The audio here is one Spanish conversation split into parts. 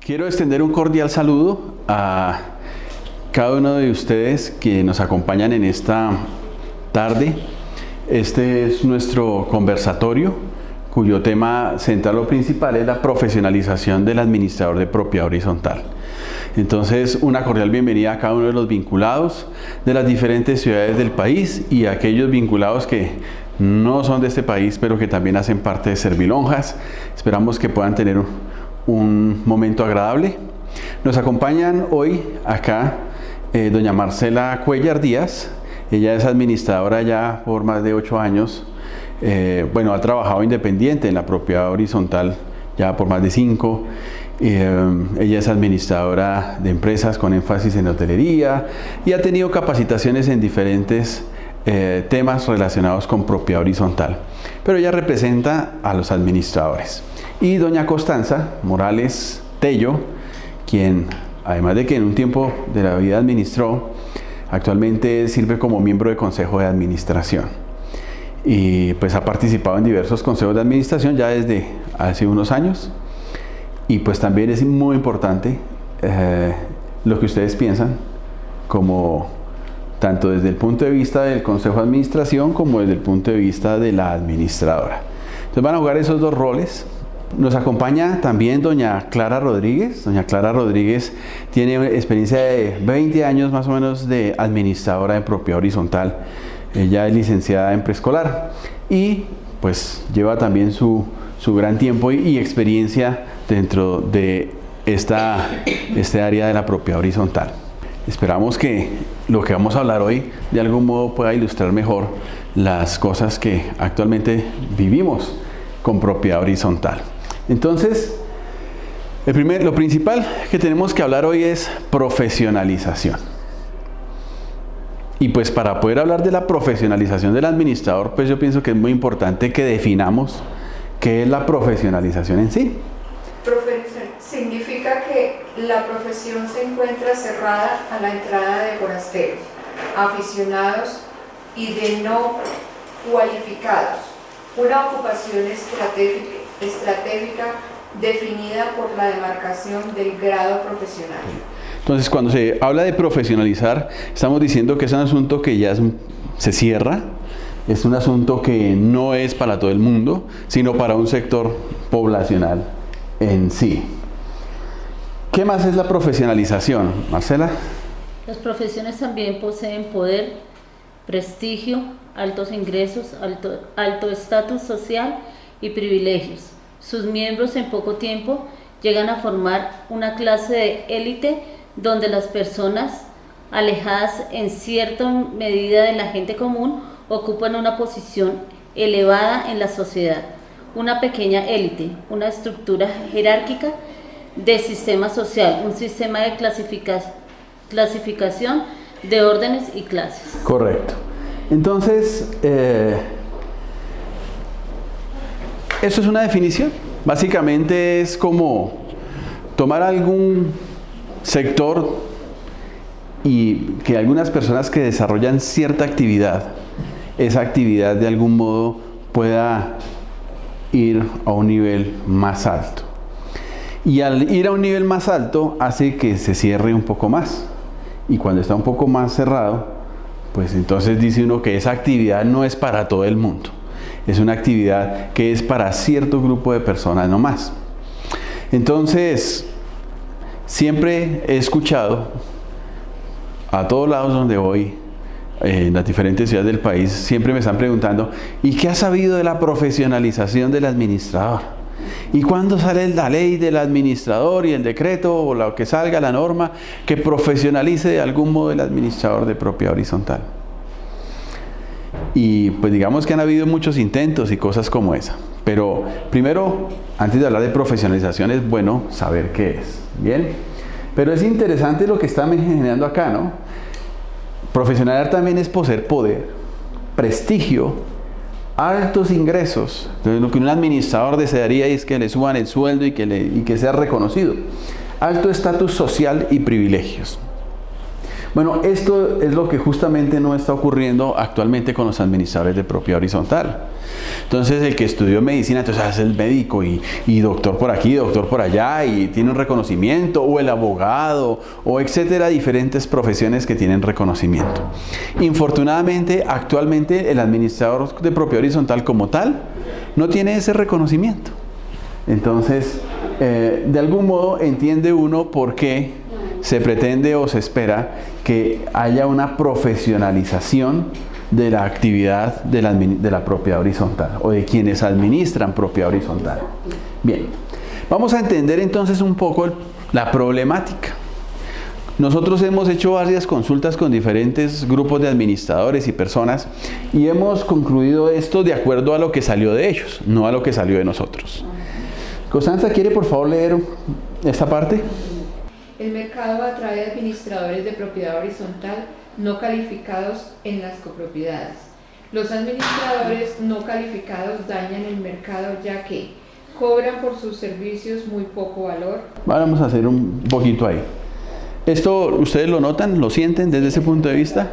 Quiero extender un cordial saludo a cada uno de ustedes que nos acompañan en esta tarde. Este es nuestro conversatorio, cuyo tema central o principal es la profesionalización del administrador de propiedad horizontal. Entonces, una cordial bienvenida a cada uno de los vinculados de las diferentes ciudades del país y a aquellos vinculados que no son de este país, pero que también hacen parte de Servilonjas. Esperamos que puedan tener un momento agradable. Nos acompañan hoy acá doña Marcela Cuellar Díaz. Ella es administradora ya por más de 8 años. Ha trabajado independiente en la propiedad horizontal ya por más de 5. Ella es administradora de empresas con énfasis en hotelería y ha tenido capacitaciones en diferentes temas relacionados con propiedad horizontal. Pero ella representa a los administradores. Y doña Constanza Morales Tello, quien además de que en un tiempo de la vida administró, actualmente sirve como miembro del Consejo de Administración. Y pues ha participado en diversos consejos de administración ya desde hace unos años. Y pues también es muy importante lo que ustedes piensan, como tanto desde el punto de vista del Consejo de Administración como desde el punto de vista de la administradora. Entonces van a jugar esos dos roles. Nos acompaña también doña Clara Rodríguez. Doña Clara Rodríguez tiene experiencia de 20 años más o menos de administradora de propiedad horizontal. Ella es licenciada en preescolar y pues lleva también su gran tiempo y experiencia dentro de este área de la propiedad horizontal. Esperamos que lo que vamos a hablar hoy de algún modo pueda ilustrar mejor las cosas que actualmente vivimos con propiedad horizontal. Entonces, lo principal que tenemos que hablar hoy es profesionalización. Y pues para poder hablar de la profesionalización del administrador, pues yo pienso que es muy importante que definamos qué es la profesionalización en sí. Significa que la profesión se encuentra cerrada a la entrada de forasteros, aficionados y de no cualificados. Una ocupación estratégica definida por la demarcación del grado profesional. Entonces, cuando se habla de profesionalizar, estamos diciendo que es un asunto que ya se cierra, es un asunto que no es para todo el mundo, sino para un sector poblacional en sí. ¿Qué más es la profesionalización, Marcela? Las profesiones también poseen poder, prestigio, altos ingresos, alto estatus social y privilegios. Sus miembros en poco tiempo llegan a formar una clase de élite donde las personas alejadas en cierta medida de la gente común ocupan una posición elevada en la sociedad. Una pequeña élite, una estructura jerárquica de sistema social, un sistema de clasificación de órdenes y clases. Correcto. Entonces, eso es una definición. Básicamente es como tomar algún sector y que algunas personas que desarrollan cierta actividad, esa actividad de algún modo pueda ir a un nivel más alto. Y al ir a un nivel más alto hace que se cierre un poco más. Y cuando está un poco más cerrado, pues entonces dice uno que esa actividad no es para todo el mundo. Es una actividad que es para cierto grupo de personas nomás. Entonces, siempre he escuchado a todos lados donde voy, en las diferentes ciudades del país, siempre me están preguntando: ¿y qué has sabido de la profesionalización del administrador? ¿Y cuándo sale la ley del administrador y el decreto o lo que salga, la norma, que profesionalice de algún modo el administrador de propiedad horizontal? Y pues digamos que han habido muchos intentos y cosas como esa. Pero primero, antes de hablar de profesionalización, es bueno saber qué es. ¿Bien? Pero es interesante lo que está generando acá, ¿no? Profesionalizar también es poseer poder, prestigio, altos ingresos. Entonces, lo que un administrador desearía es que le suban el sueldo y que sea reconocido. Alto estatus social y privilegios. Bueno, esto es lo que justamente no está ocurriendo actualmente con los administradores de propiedad horizontal. Entonces, el que estudió medicina, entonces es el médico y doctor por aquí, doctor por allá, y tiene un reconocimiento, o el abogado, o etcétera, diferentes profesiones que tienen reconocimiento. Infortunadamente, actualmente el administrador de propiedad horizontal como tal no tiene ese reconocimiento. Entonces, de algún modo entiende uno por qué se pretende o se espera que haya una profesionalización de la actividad de la propiedad horizontal o de quienes administran propiedad horizontal. Bien, vamos a entender entonces un poco la problemática. Nosotros hemos hecho varias consultas con diferentes grupos de administradores y personas y hemos concluido esto de acuerdo a lo que salió de ellos, no a lo que salió de nosotros. Constanza, ¿quiere por favor leer esta parte? El mercado atrae administradores de propiedad horizontal no calificados en las copropiedades. Los administradores no calificados dañan el mercado ya que cobran por sus servicios muy poco valor. Vamos a hacer un poquito ahí. ¿Esto ustedes lo notan, lo sienten desde ese punto de vista?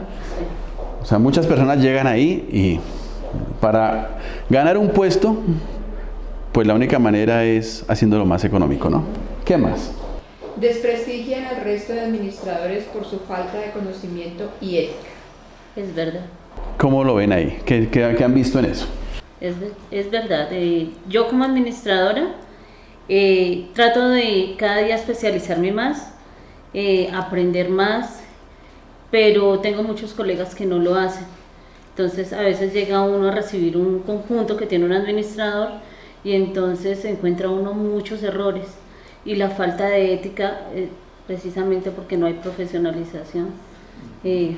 O sea, muchas personas llegan ahí y para ganar un puesto, pues la única manera es haciéndolo más económico, ¿no? ¿Qué más? Desprestigian al resto de administradores por su falta de conocimiento y ética. Es verdad. ¿Cómo lo ven ahí? ¿Qué han visto en eso? Es verdad. Yo como administradora trato de cada día especializarme más, aprender más, pero tengo muchos colegas que no lo hacen. Entonces a veces llega uno a recibir un conjunto que tiene un administrador y entonces se encuentra uno muchos errores y la falta de ética, precisamente porque no hay profesionalización,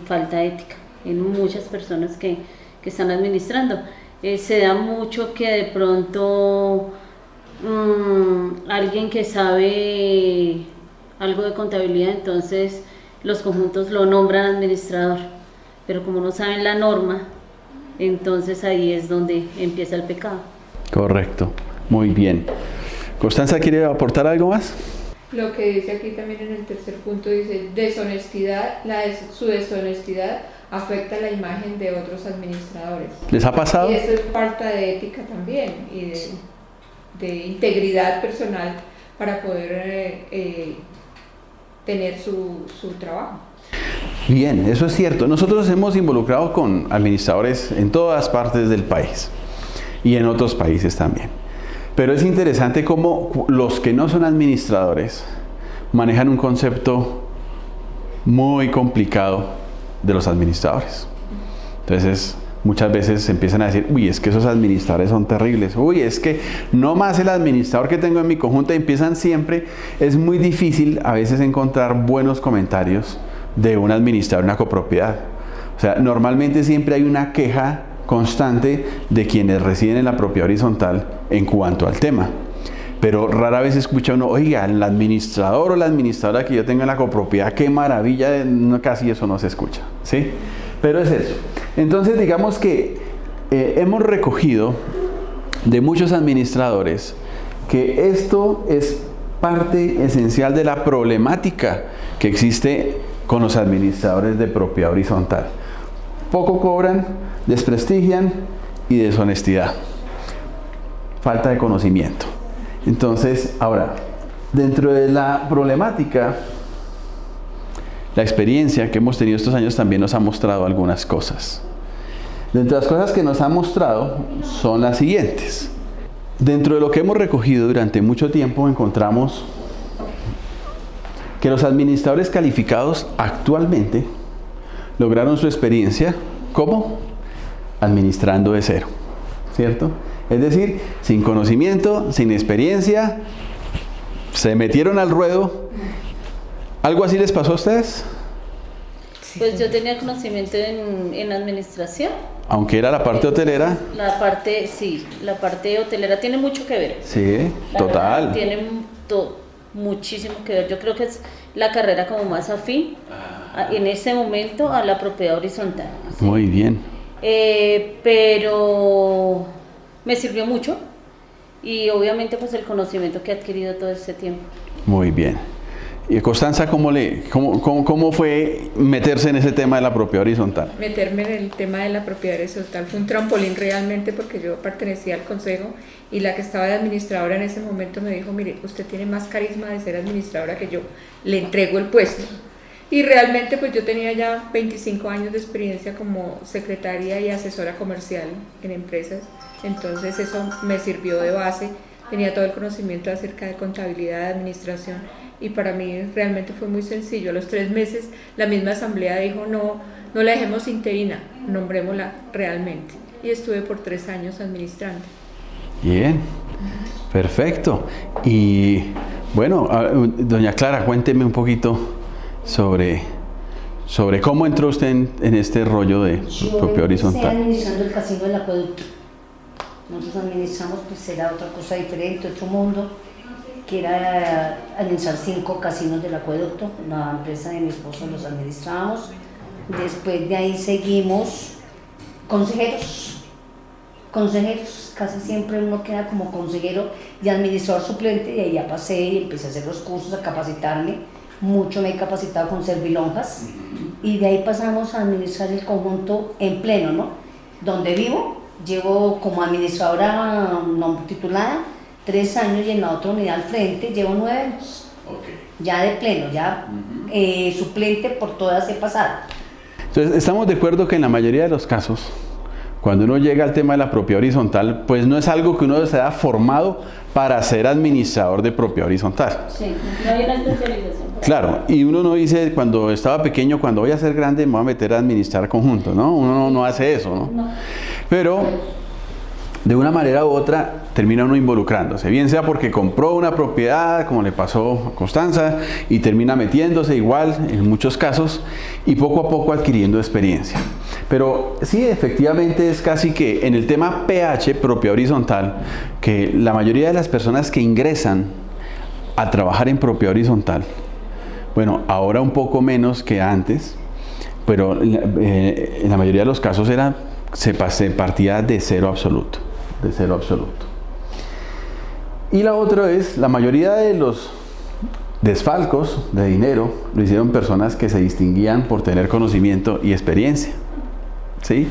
falta ética en muchas personas que están administrando. Se da mucho que de pronto alguien que sabe algo de contabilidad, entonces los conjuntos lo nombran administrador, pero como no saben la norma, entonces ahí es donde empieza el pecado. Correcto, muy bien. Constanza, ¿quiere aportar algo más? Lo que dice aquí también en el tercer punto dice, deshonestidad, su deshonestidad afecta la imagen de otros administradores. ¿Les ha pasado? Y eso es falta de ética también y de integridad personal para poder tener su trabajo. Bien, eso es cierto. Nosotros hemos involucrado con administradores en todas partes del país y en otros países también. Pero es interesante cómo los que no son administradores manejan un concepto muy complicado de los administradores. Entonces, muchas veces empiezan a decir, uy, es que esos administradores son terribles, uy, es que no más el administrador que tengo en mi conjunto, y empiezan siempre, es muy difícil a veces encontrar buenos comentarios de un administrador en una copropiedad. O sea, normalmente siempre hay una queja constante de quienes residen en la propiedad horizontal en cuanto al tema. Pero rara vez escucha uno, oiga, el administrador o la administradora que yo tengo en la copropiedad, qué maravilla, no, casi eso no se escucha, ¿sí? Pero es eso. Entonces, digamos que hemos recogido de muchos administradores que esto es parte esencial de la problemática que existe con los administradores de propiedad horizontal. Poco cobran, desprestigian y deshonestidad. Falta de conocimiento. Entonces, ahora, dentro de la problemática, la experiencia que hemos tenido estos años también nos ha mostrado algunas cosas. Dentro de las cosas que nos ha mostrado son las siguientes. Dentro de lo que hemos recogido durante mucho tiempo encontramos que los administradores calificados actualmente lograron su experiencia ¿cómo? Administrando de cero, ¿cierto? Es decir, sin conocimiento, sin experiencia, se metieron al ruedo. ¿Algo así les pasó a ustedes? Pues yo tenía conocimiento en administración. Aunque era la parte hotelera. La parte hotelera tiene mucho que ver. Sí, total. Tiene muchísimo que ver. Yo creo que es la carrera como más afín en ese momento a la propiedad horizontal. ¿Sí? Muy bien. Pero me sirvió mucho y obviamente pues el conocimiento que he adquirido todo este tiempo. Muy bien. Y Constanza, ¿cómo fue meterse en ese tema de la propiedad horizontal? Meterme en el tema de la propiedad horizontal fue un trampolín realmente, porque yo pertenecía al consejo y la que estaba de administradora en ese momento me dijo: mire, usted tiene más carisma de ser administradora que yo, le entrego el puesto. Y realmente pues yo tenía ya 25 años de experiencia como secretaria y asesora comercial en empresas, entonces eso me sirvió de base, tenía todo el conocimiento acerca de contabilidad, de administración, y para mí realmente fue muy sencillo. A los 3 meses la misma asamblea dijo: no la dejemos interina, nombrémosla realmente, y estuve por 3 años administrando. Bien, perfecto. Y bueno, doña Clara, cuénteme un poquito sobre cómo entró usted en este rollo de propiedad horizontal. Yo empecé administrando el casino del acueducto. Nosotros administramos, pues era otra cosa diferente, otro mundo, que era administrar 5 casinos del acueducto. La empresa de mi esposo los administrábamos. Después de ahí seguimos consejeros, casi siempre uno queda como consejero y administrador suplente, y ahí ya pasé y empecé a hacer los cursos, a capacitarme. Mucho me he capacitado con servilonjas, y de ahí pasamos a administrar el conjunto en pleno, ¿no? Donde vivo, llevo como administradora no titulada 3 años, y en la otra unidad al frente llevo 9 años. Okay. Ya de pleno, ya suplente por todas he pasado. Entonces, estamos de acuerdo que en la mayoría de los casos, cuando uno llega al tema de la propiedad horizontal, pues no es algo que uno se haya formado para ser administrador de propiedad horizontal. Sí, no hay una especialización. Claro, y uno no dice cuando estaba pequeño, cuando voy a ser grande me voy a meter a administrar conjuntos, ¿no? Uno no hace eso, ¿no? No. Pero de una manera u otra termina uno involucrándose, bien sea porque compró una propiedad, como le pasó a Constanza, y termina metiéndose igual en muchos casos, y poco a poco adquiriendo experiencia. Pero sí, efectivamente es casi que en el tema PH, propiedad horizontal, que la mayoría de las personas que ingresan a trabajar en propiedad horizontal, bueno, ahora un poco menos que antes, pero en la mayoría de los casos se partía de cero absoluto. Y la otra es, la mayoría de los desfalcos de dinero lo hicieron personas que se distinguían por tener conocimiento y experiencia, ¿sí?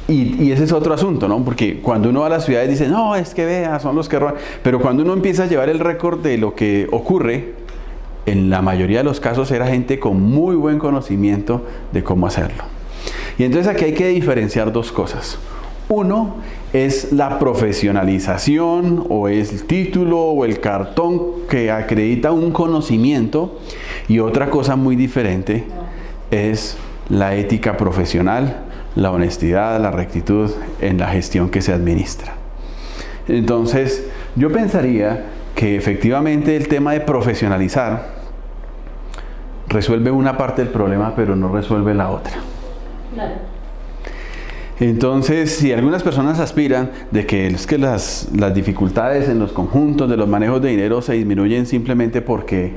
Y ese es otro asunto, ¿no? Porque cuando uno va a las ciudades dice: no, es que vea, son los que roban. Pero cuando uno empieza a llevar el récord de lo que ocurre, en la mayoría de los casos era gente con muy buen conocimiento de cómo hacerlo. Y entonces aquí hay que diferenciar 2 cosas. Uno es la profesionalización, o es el título o el cartón que acredita un conocimiento, y otra cosa muy diferente es la ética profesional, la honestidad, la rectitud en la gestión que se administra. Entonces, yo pensaría que efectivamente el tema de profesionalizar resuelve una parte del problema, pero no resuelve la otra. Claro. Entonces, si algunas personas aspiran de que es que las dificultades en los conjuntos de los manejos de dinero se disminuyen simplemente porque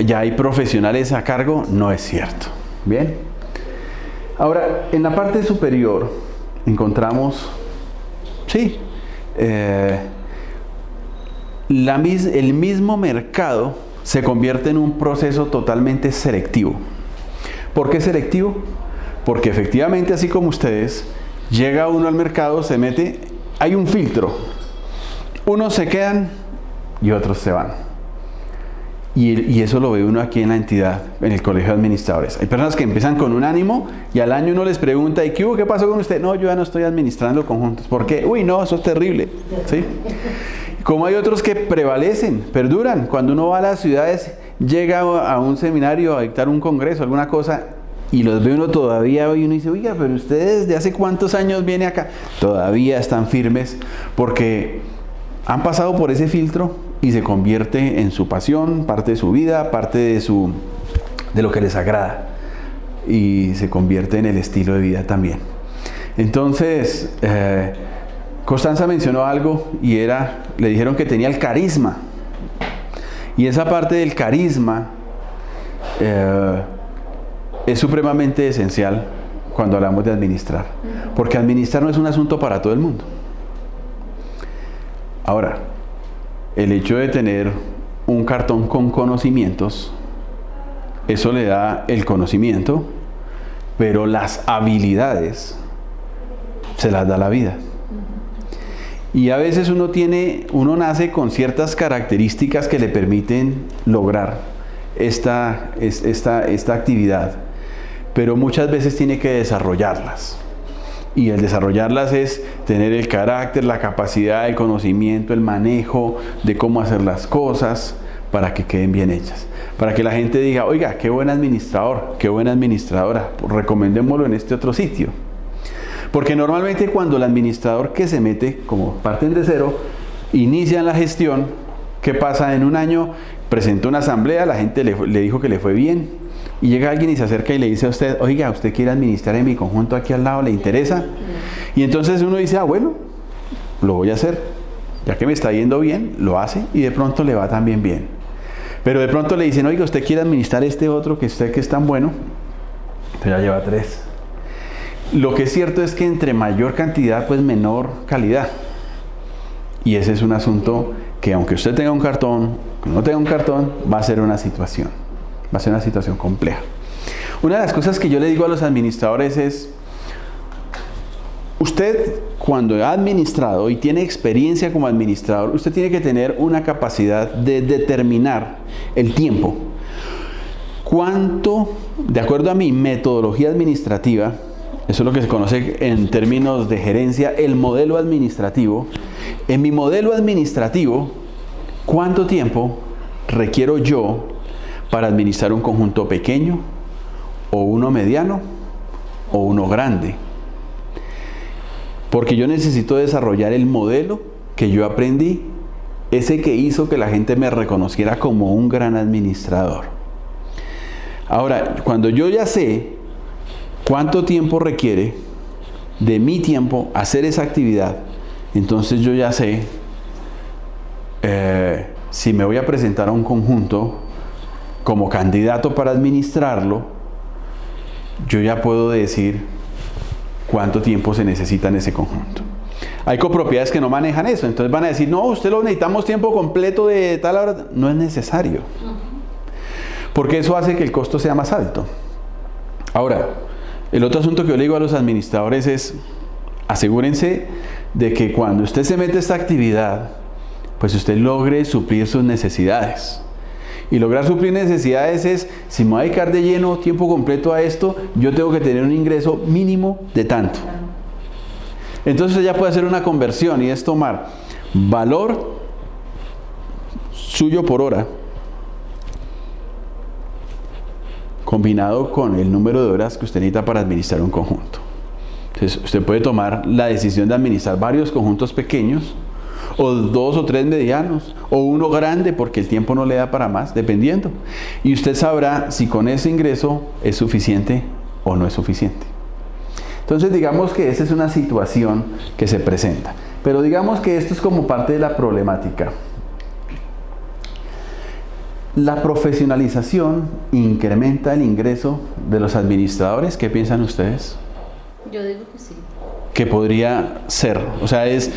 ya hay profesionales a cargo, no es cierto. Bien. Ahora, en la parte superior encontramos, sí, el mismo mercado se convierte en un proceso totalmente selectivo. ¿Por qué selectivo? Porque efectivamente, así como ustedes, llega uno al mercado, se mete, hay un filtro. Unos se quedan y otros se van. Y eso lo ve uno aquí en la entidad, en el colegio de administradores. Hay personas que empiezan con un ánimo y al año uno les pregunta: ¿y qué hubo? ¿Qué pasó con usted? No, yo ya no estoy administrando conjuntos. ¿Por qué? Uy, no, eso es terrible. ¿Sí? Como hay otros que prevalecen, perduran. Cuando uno va a las ciudades, llega a un seminario, a dictar un congreso, alguna cosa, y los ve uno todavía, y uno dice: oiga, pero ustedes ¿de hace cuántos años viene acá? Todavía están firmes porque han pasado por ese filtro y se convierte en su pasión, parte de su vida, parte de lo que les agrada, y se convierte en el estilo de vida también. Entonces, Constanza mencionó algo, y le dijeron que tenía el carisma, y esa parte del carisma es supremamente esencial cuando hablamos de administrar, porque administrar no es un asunto para todo el mundo. Ahora, el hecho de tener un cartón con conocimientos eso le da el conocimiento, pero las habilidades se las da la vida. Y a veces uno nace con ciertas características que le permiten lograr esta actividad, pero muchas veces tiene que desarrollarlas. Y el desarrollarlas es tener el carácter, la capacidad, el conocimiento, el manejo de cómo hacer las cosas para que queden bien hechas. Para que la gente diga, oiga, qué buen administrador, qué buena administradora, pues recomendémoslo en este otro sitio. Porque normalmente cuando el administrador que se mete, como parten de cero, inician la gestión, ¿qué pasa? En un año presentó una asamblea, la gente le dijo que le fue bien, y llega alguien y se acerca y le dice a usted, oiga, ¿usted quiere administrar en mi conjunto aquí al lado? ¿Le interesa? Y entonces uno dice, bueno, lo voy a hacer. Ya que me está yendo bien, lo hace y de pronto le va también bien. Pero de pronto le dicen, oiga, ¿usted quiere administrar este otro que usted que es tan bueno? Pero ya lleva 3. Lo que es cierto es que entre mayor cantidad, pues menor calidad. Y ese es un asunto que aunque usted tenga un cartón, que no tenga un cartón, va a ser una situación. Va a ser una situación compleja. Una de las cosas que yo le digo a los administradores es, usted cuando ha administrado y tiene experiencia como administrador, usted tiene que tener una capacidad de determinar el tiempo. ¿Cuánto, de acuerdo a mi metodología administrativa, eso es lo que se conoce en términos de gerencia, el modelo administrativo? En mi modelo administrativo, ¿cuánto tiempo requiero yo para administrar un conjunto pequeño, o uno mediano, o uno grande? Porque yo necesito desarrollar el modelo que yo aprendí, ese que hizo que la gente me reconociera como un gran administrador. Ahora, cuando yo ya sé cuánto tiempo requiere de mi tiempo hacer esa actividad, entonces yo ya sé si me voy a presentar a un conjunto como candidato para administrarlo, yo ya puedo decir cuánto tiempo se necesita en ese conjunto. Hay copropiedades que no manejan eso, entonces van a decir, no, usted lo necesitamos tiempo completo de tal hora. No es necesario, porque eso hace que el costo sea más alto. Ahora, el otro asunto que yo le digo a los administradores es, asegúrense de que cuando usted se mete a esta actividad, pues usted logre suplir sus necesidades. Y lograr suplir necesidades es, si me voy a dedicar de lleno, tiempo completo a esto, yo tengo que tener un ingreso mínimo de tanto. Entonces ya puede hacer una conversión y es tomar valor suyo por hora, combinado con el número de horas que usted necesita para administrar un conjunto. Entonces usted puede tomar la decisión de administrar varios conjuntos pequeños, o 2 o 3 medianos, o uno grande porque el tiempo no le da para más, dependiendo. Y usted sabrá si con ese ingreso es suficiente o no es suficiente. Entonces digamos que esa es una situación que se presenta. Pero digamos que esto es como parte de la problemática. La profesionalización incrementa el ingreso de los administradores. ¿Qué piensan ustedes? Yo digo que sí. Que podría ser, o sea, es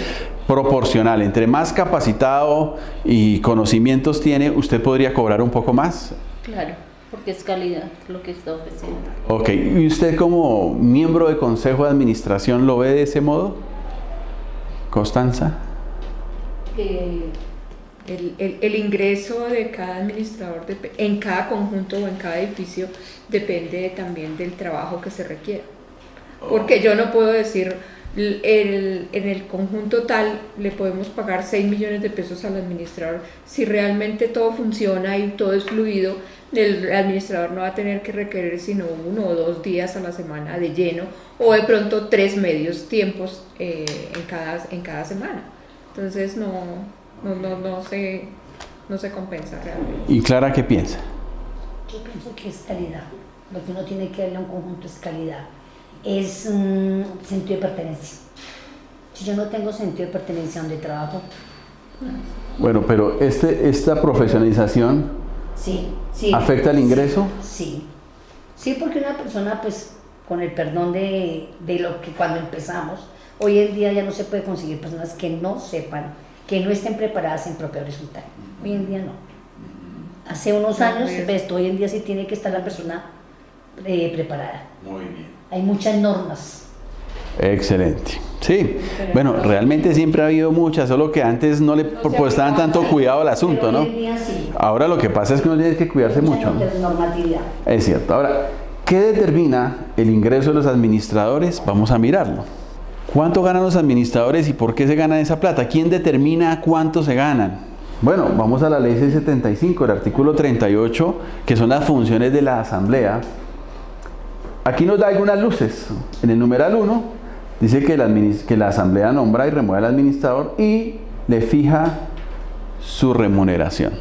proporcional. Entre más capacitado y conocimientos tiene, usted podría cobrar un poco más. Claro, porque es calidad lo que está ofreciendo. Ok, ¿y usted como miembro de consejo de administración lo ve de ese modo? ¿Constanza? El ingreso de cada administrador en cada conjunto o en cada edificio depende también del trabajo que se requiera. Porque yo no puedo decir, en el conjunto tal le podemos pagar 6 millones de pesos al administrador. Si realmente todo funciona y todo es fluido, el administrador no va a tener que requerir sino 1 o 2 días a la semana de lleno, o de pronto 3 medios tiempos en cada semana. Entonces no se compensa realmente. ¿Y Clara qué piensa? Yo pienso que es calidad. Lo que uno tiene que darle a un conjunto es calidad. Es un sentido de pertenencia. Si yo no tengo sentido de pertenencia donde trabajo. Bueno, pero esta profesionalización sí, ¿afecta el ingreso? Sí, porque una persona, pues, con el perdón de lo que cuando empezamos, hoy en día ya no se puede conseguir personas que no sepan, que no estén preparadas en propio horizontal. Hoy en día no. Hace unos años, pues, hoy en día sí tiene que estar la persona preparada. Muy bien. Hay muchas normas. Excelente. Sí, bueno, realmente siempre ha habido muchas, solo que antes no le prestaban tanto cuidado al asunto, ¿no? Hoy en día sí. Ahora lo que pasa es que uno tiene que cuidarse mucho. Normatividad. Es cierto. Ahora, ¿qué determina el ingreso de los administradores? Vamos a mirarlo. ¿Cuánto ganan los administradores y por qué se gana esa plata? ¿Quién determina cuánto se ganan? Bueno, vamos a la ley 675, el artículo 38, que son las funciones de la asamblea. Aquí nos da algunas luces. En el numeral 1 dice que la asamblea nombra y remueve al administrador y le fija su remuneración.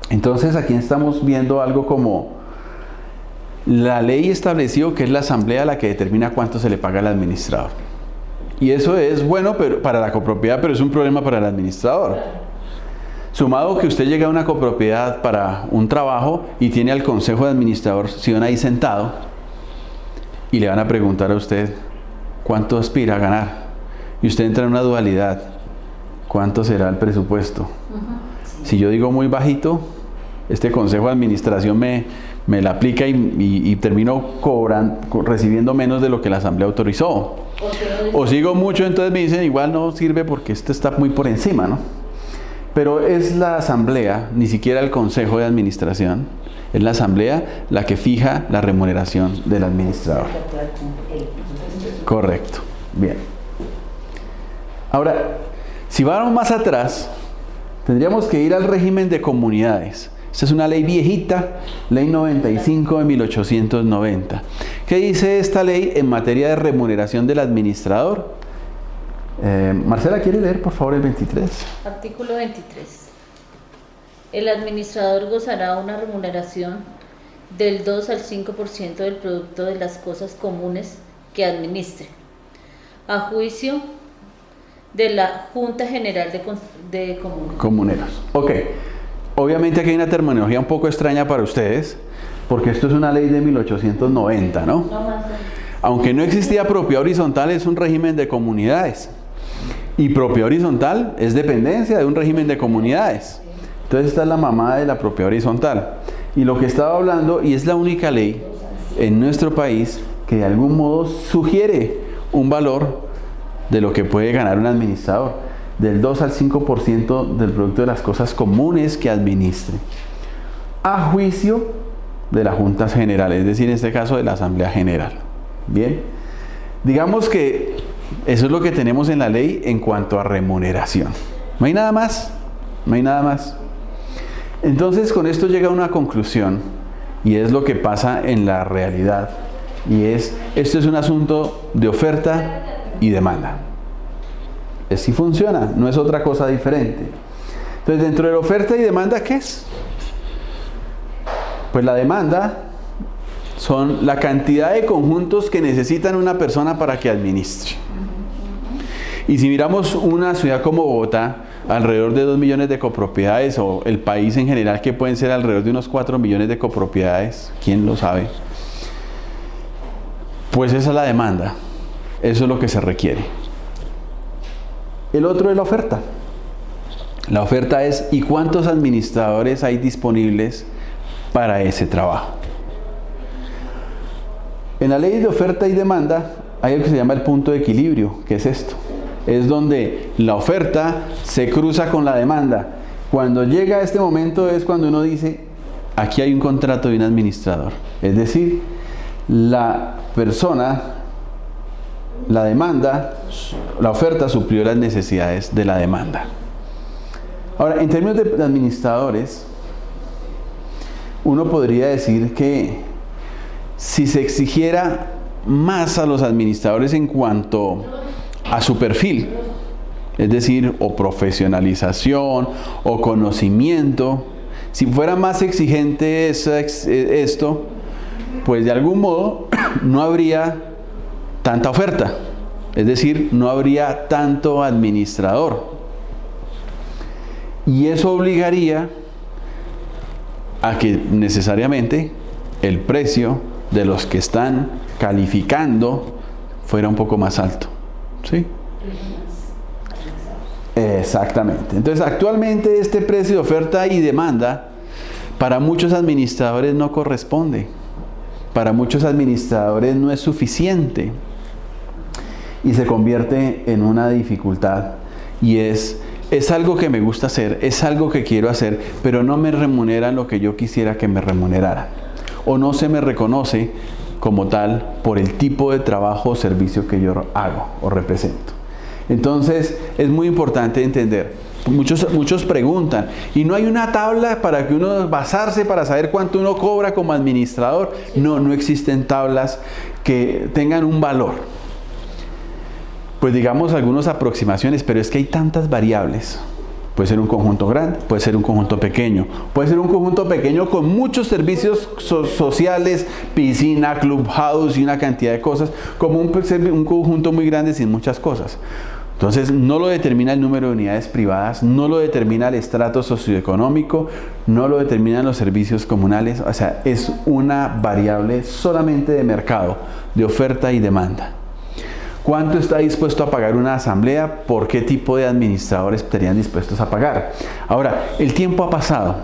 Entonces aquí estamos viendo algo como la ley estableció que es la asamblea la que determina cuánto se le paga al administrador. Y eso es bueno para la copropiedad, pero es un problema para el administrador. Sumado que usted llega a una copropiedad para un trabajo y tiene al consejo de administración ahí sentado y le van a preguntar a usted cuánto aspira a ganar. Y usted entra en una dualidad. ¿Cuánto será el presupuesto? Si yo digo muy bajito, este consejo de administración me la aplica y termino recibiendo menos de lo que la asamblea autorizó. O sigo mucho, entonces me dicen igual no sirve porque esto está muy por encima, ¿no? Pero es la asamblea, ni siquiera el consejo de administración, es la asamblea la que fija la remuneración del administrador. Correcto, bien. Ahora, si vamos más atrás, tendríamos que ir al régimen de comunidades. Esta es una ley viejita, ley 95 de 1890. ¿Qué dice esta ley en materia de remuneración del administrador? Marcela, ¿quiere leer por favor el 23? Artículo 23. El administrador gozará una remuneración del 2 al 5% del producto de las cosas comunes que administre, a juicio de la Junta General de Comuneros. Ok. Obviamente aquí hay una terminología un poco extraña para ustedes, porque esto es una ley de 1890, ¿no? Aunque no existía propiedad horizontal, es un régimen de comunidades. Y propiedad horizontal es dependencia de un régimen de comunidades. Entonces esta es la mamá de la propiedad horizontal. Y lo que estaba hablando, y es la única ley en nuestro país que de algún modo sugiere un valor de lo que puede ganar un administrador, del 2 al 5% del producto de las cosas comunes que administre, a juicio de la Junta General, es decir, en este caso de la Asamblea General. Bien, digamos que eso es lo que tenemos en la ley en cuanto a remuneración. No hay nada más, no hay nada más. Entonces con esto llega a una conclusión, y es lo que pasa en la realidad, y esto es un asunto de oferta y demanda. Así funciona, no es otra cosa diferente. Entonces, dentro de la oferta y demanda, ¿qué es? Pues la demanda son la cantidad de conjuntos que necesitan una persona para que administre. Y si miramos una ciudad como Bogotá, alrededor de 2 millones de copropiedades, o el país en general, que pueden ser alrededor de unos 4 millones de copropiedades, ¿quién lo sabe? Pues esa es la demanda, eso es lo que se requiere. El otro es la oferta. La oferta es ¿y cuántos administradores hay disponibles para ese trabajo? En la ley de oferta y demanda hay algo que se llama el punto de equilibrio. ¿Qué es esto? Es donde la oferta se cruza con la demanda. Cuando llega a este momento es cuando uno dice, aquí hay un contrato de un administrador. Es decir, la persona, la demanda, la oferta suplió las necesidades de la demanda. Ahora, en términos de administradores, uno podría decir que si se exigiera más a los administradores en cuanto a su perfil, es decir, o profesionalización o conocimiento, si fuera más exigente esto, pues de algún modo no habría tanta oferta, es decir, no habría tanto administrador. Y eso obligaría a que necesariamente el precio de los que están calificando fuera un poco más alto. ¿Sí? Exactamente. Entonces, actualmente este precio de oferta y demanda Para muchos administradores no corresponde. Para muchos administradores no es suficiente. Y se convierte en una dificultad. Y es algo que me gusta hacer, es algo que quiero hacer, pero no me remuneran lo que yo quisiera que me remuneraran. O no se me reconoce como tal por el tipo de trabajo o servicio que yo hago o represento. Entonces es muy importante entender. Muchos preguntan, ¿y no hay una tabla para que uno basarse para saber cuánto uno cobra como administrador? No existen tablas que tengan un valor. Pues digamos algunas aproximaciones, pero es que hay tantas variables. Puede ser un conjunto grande, puede ser un conjunto pequeño, puede ser un conjunto pequeño con muchos servicios sociales, piscina, clubhouse y una cantidad de cosas, como un conjunto muy grande sin muchas cosas. Entonces no lo determina el número de unidades privadas, no lo determina el estrato socioeconómico, no lo determinan los servicios comunales, o sea, es una variable solamente de mercado, de oferta y demanda. ¿Cuánto está dispuesto a pagar una asamblea? ¿Por qué tipo de administradores estarían dispuestos a pagar? Ahora, el tiempo ha pasado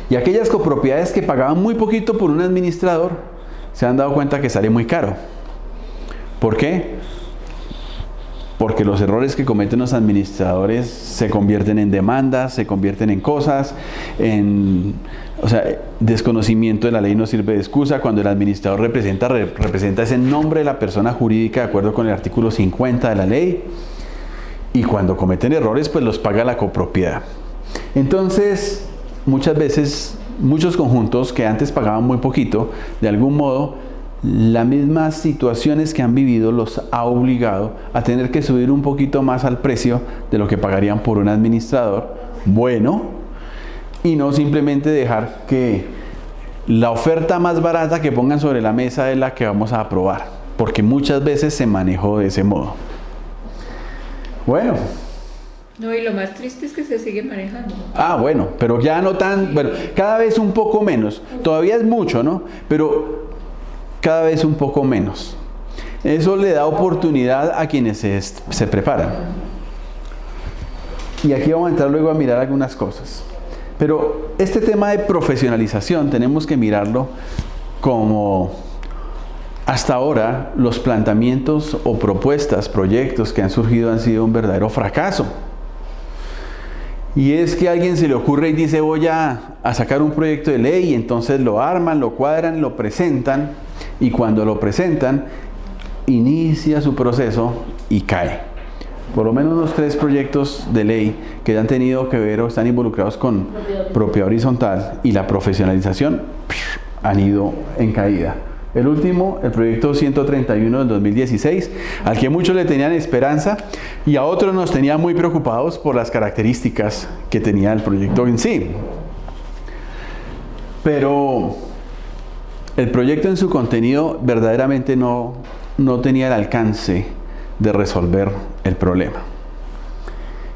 y aquellas copropiedades que pagaban muy poquito por un administrador se han dado cuenta que sale muy caro. ¿Por qué? Porque los errores que cometen los administradores se convierten en demandas, se convierten en cosas, desconocimiento de la ley no sirve de excusa. Cuando el administrador representa ese nombre de la persona jurídica de acuerdo con el artículo 50 de la ley, y cuando cometen errores pues los paga la copropiedad. Entonces muchas veces muchos conjuntos que antes pagaban muy poquito, de algún modo las mismas situaciones que han vivido los ha obligado a tener que subir un poquito más al precio de lo que pagarían por un administrador bueno, y no simplemente dejar que la oferta más barata que pongan sobre la mesa es la que vamos a aprobar, porque muchas veces se manejó de ese modo. Bueno. No, y lo más triste es que se sigue manejando. Bueno, pero ya no tan, cada vez un poco menos. Todavía es mucho, ¿no? Pero cada vez un poco menos. Eso le da oportunidad a quienes se preparan. Y aquí vamos a entrar luego a mirar algunas cosas. Pero este tema de profesionalización tenemos que mirarlo como hasta ahora los planteamientos o propuestas, proyectos que han surgido han sido un verdadero fracaso. Y es que a alguien se le ocurre y dice voy a sacar un proyecto de ley, y entonces lo arman, lo cuadran, lo presentan, y cuando lo presentan inicia su proceso y cae. Por lo menos unos 3 proyectos de ley que han tenido que ver o están involucrados con propiedad horizontal y la profesionalización han ido en caída. El último, el proyecto 131 del 2016, al que muchos le tenían esperanza y a otros nos tenían muy preocupados por las características que tenía el proyecto en sí. Pero el proyecto en su contenido verdaderamente no tenía el alcance de resolver el problema.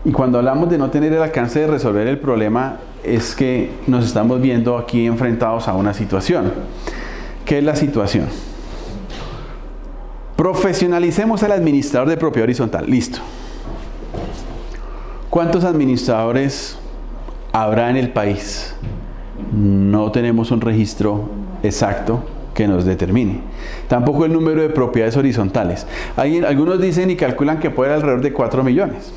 Y cuando hablamos de no tener el alcance de resolver el problema, es que nos estamos viendo aquí enfrentados a una situación. ¿Qué es la situación? Profesionalicemos al administrador de propiedad horizontal. Listo. ¿Cuántos administradores habrá en el país? No tenemos un registro exacto que nos determine. Tampoco el número de propiedades horizontales. Algunos dicen y calculan que puede haber alrededor de 4 millones.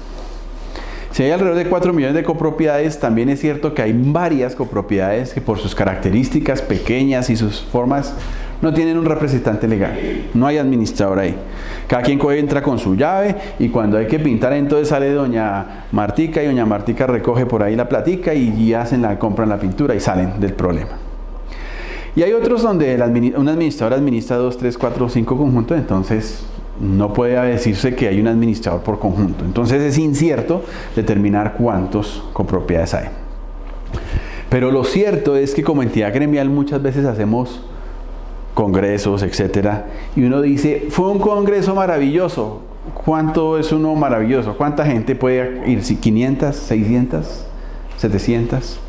Si hay alrededor de 4 millones de copropiedades, también es cierto que hay varias copropiedades que por sus características pequeñas y sus formas no tienen un representante legal. No hay administrador ahí. Cada quien entra con su llave y cuando hay que pintar entonces sale doña Martica y doña Martica recoge por ahí la platica y compran la pintura y salen del problema. Y hay otros donde un administrador administra 2, 3, 4, 5 conjuntos, entonces no puede decirse que hay un administrador por conjunto. Entonces es incierto determinar cuántos copropiedades hay. Pero lo cierto es que como entidad gremial muchas veces hacemos congresos, etcétera, y uno dice, fue un congreso maravilloso. ¿Cuánto es uno maravilloso? ¿Cuánta gente puede ir? ¿500, 600, 700?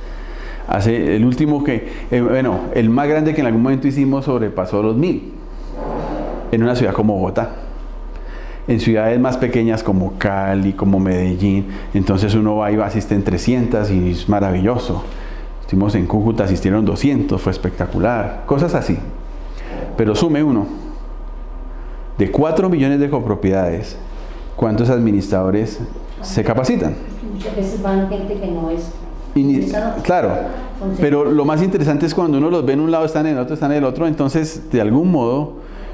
Hace el último el más grande que en algún momento hicimos sobrepasó los 1000 en una ciudad como Bogotá. En ciudades más pequeñas como Cali, como Medellín, entonces uno va y asiste en 300 y es maravilloso. Estuvimos en Cúcuta, asistieron 200, fue espectacular, cosas así. Pero sume uno, de 4 millones de copropiedades, ¿cuántos administradores se capacitan? Muchas veces van gente que no es... Claro, pero lo más interesante es cuando uno los ve en un lado, están en el otro, están en el otro, entonces de algún modo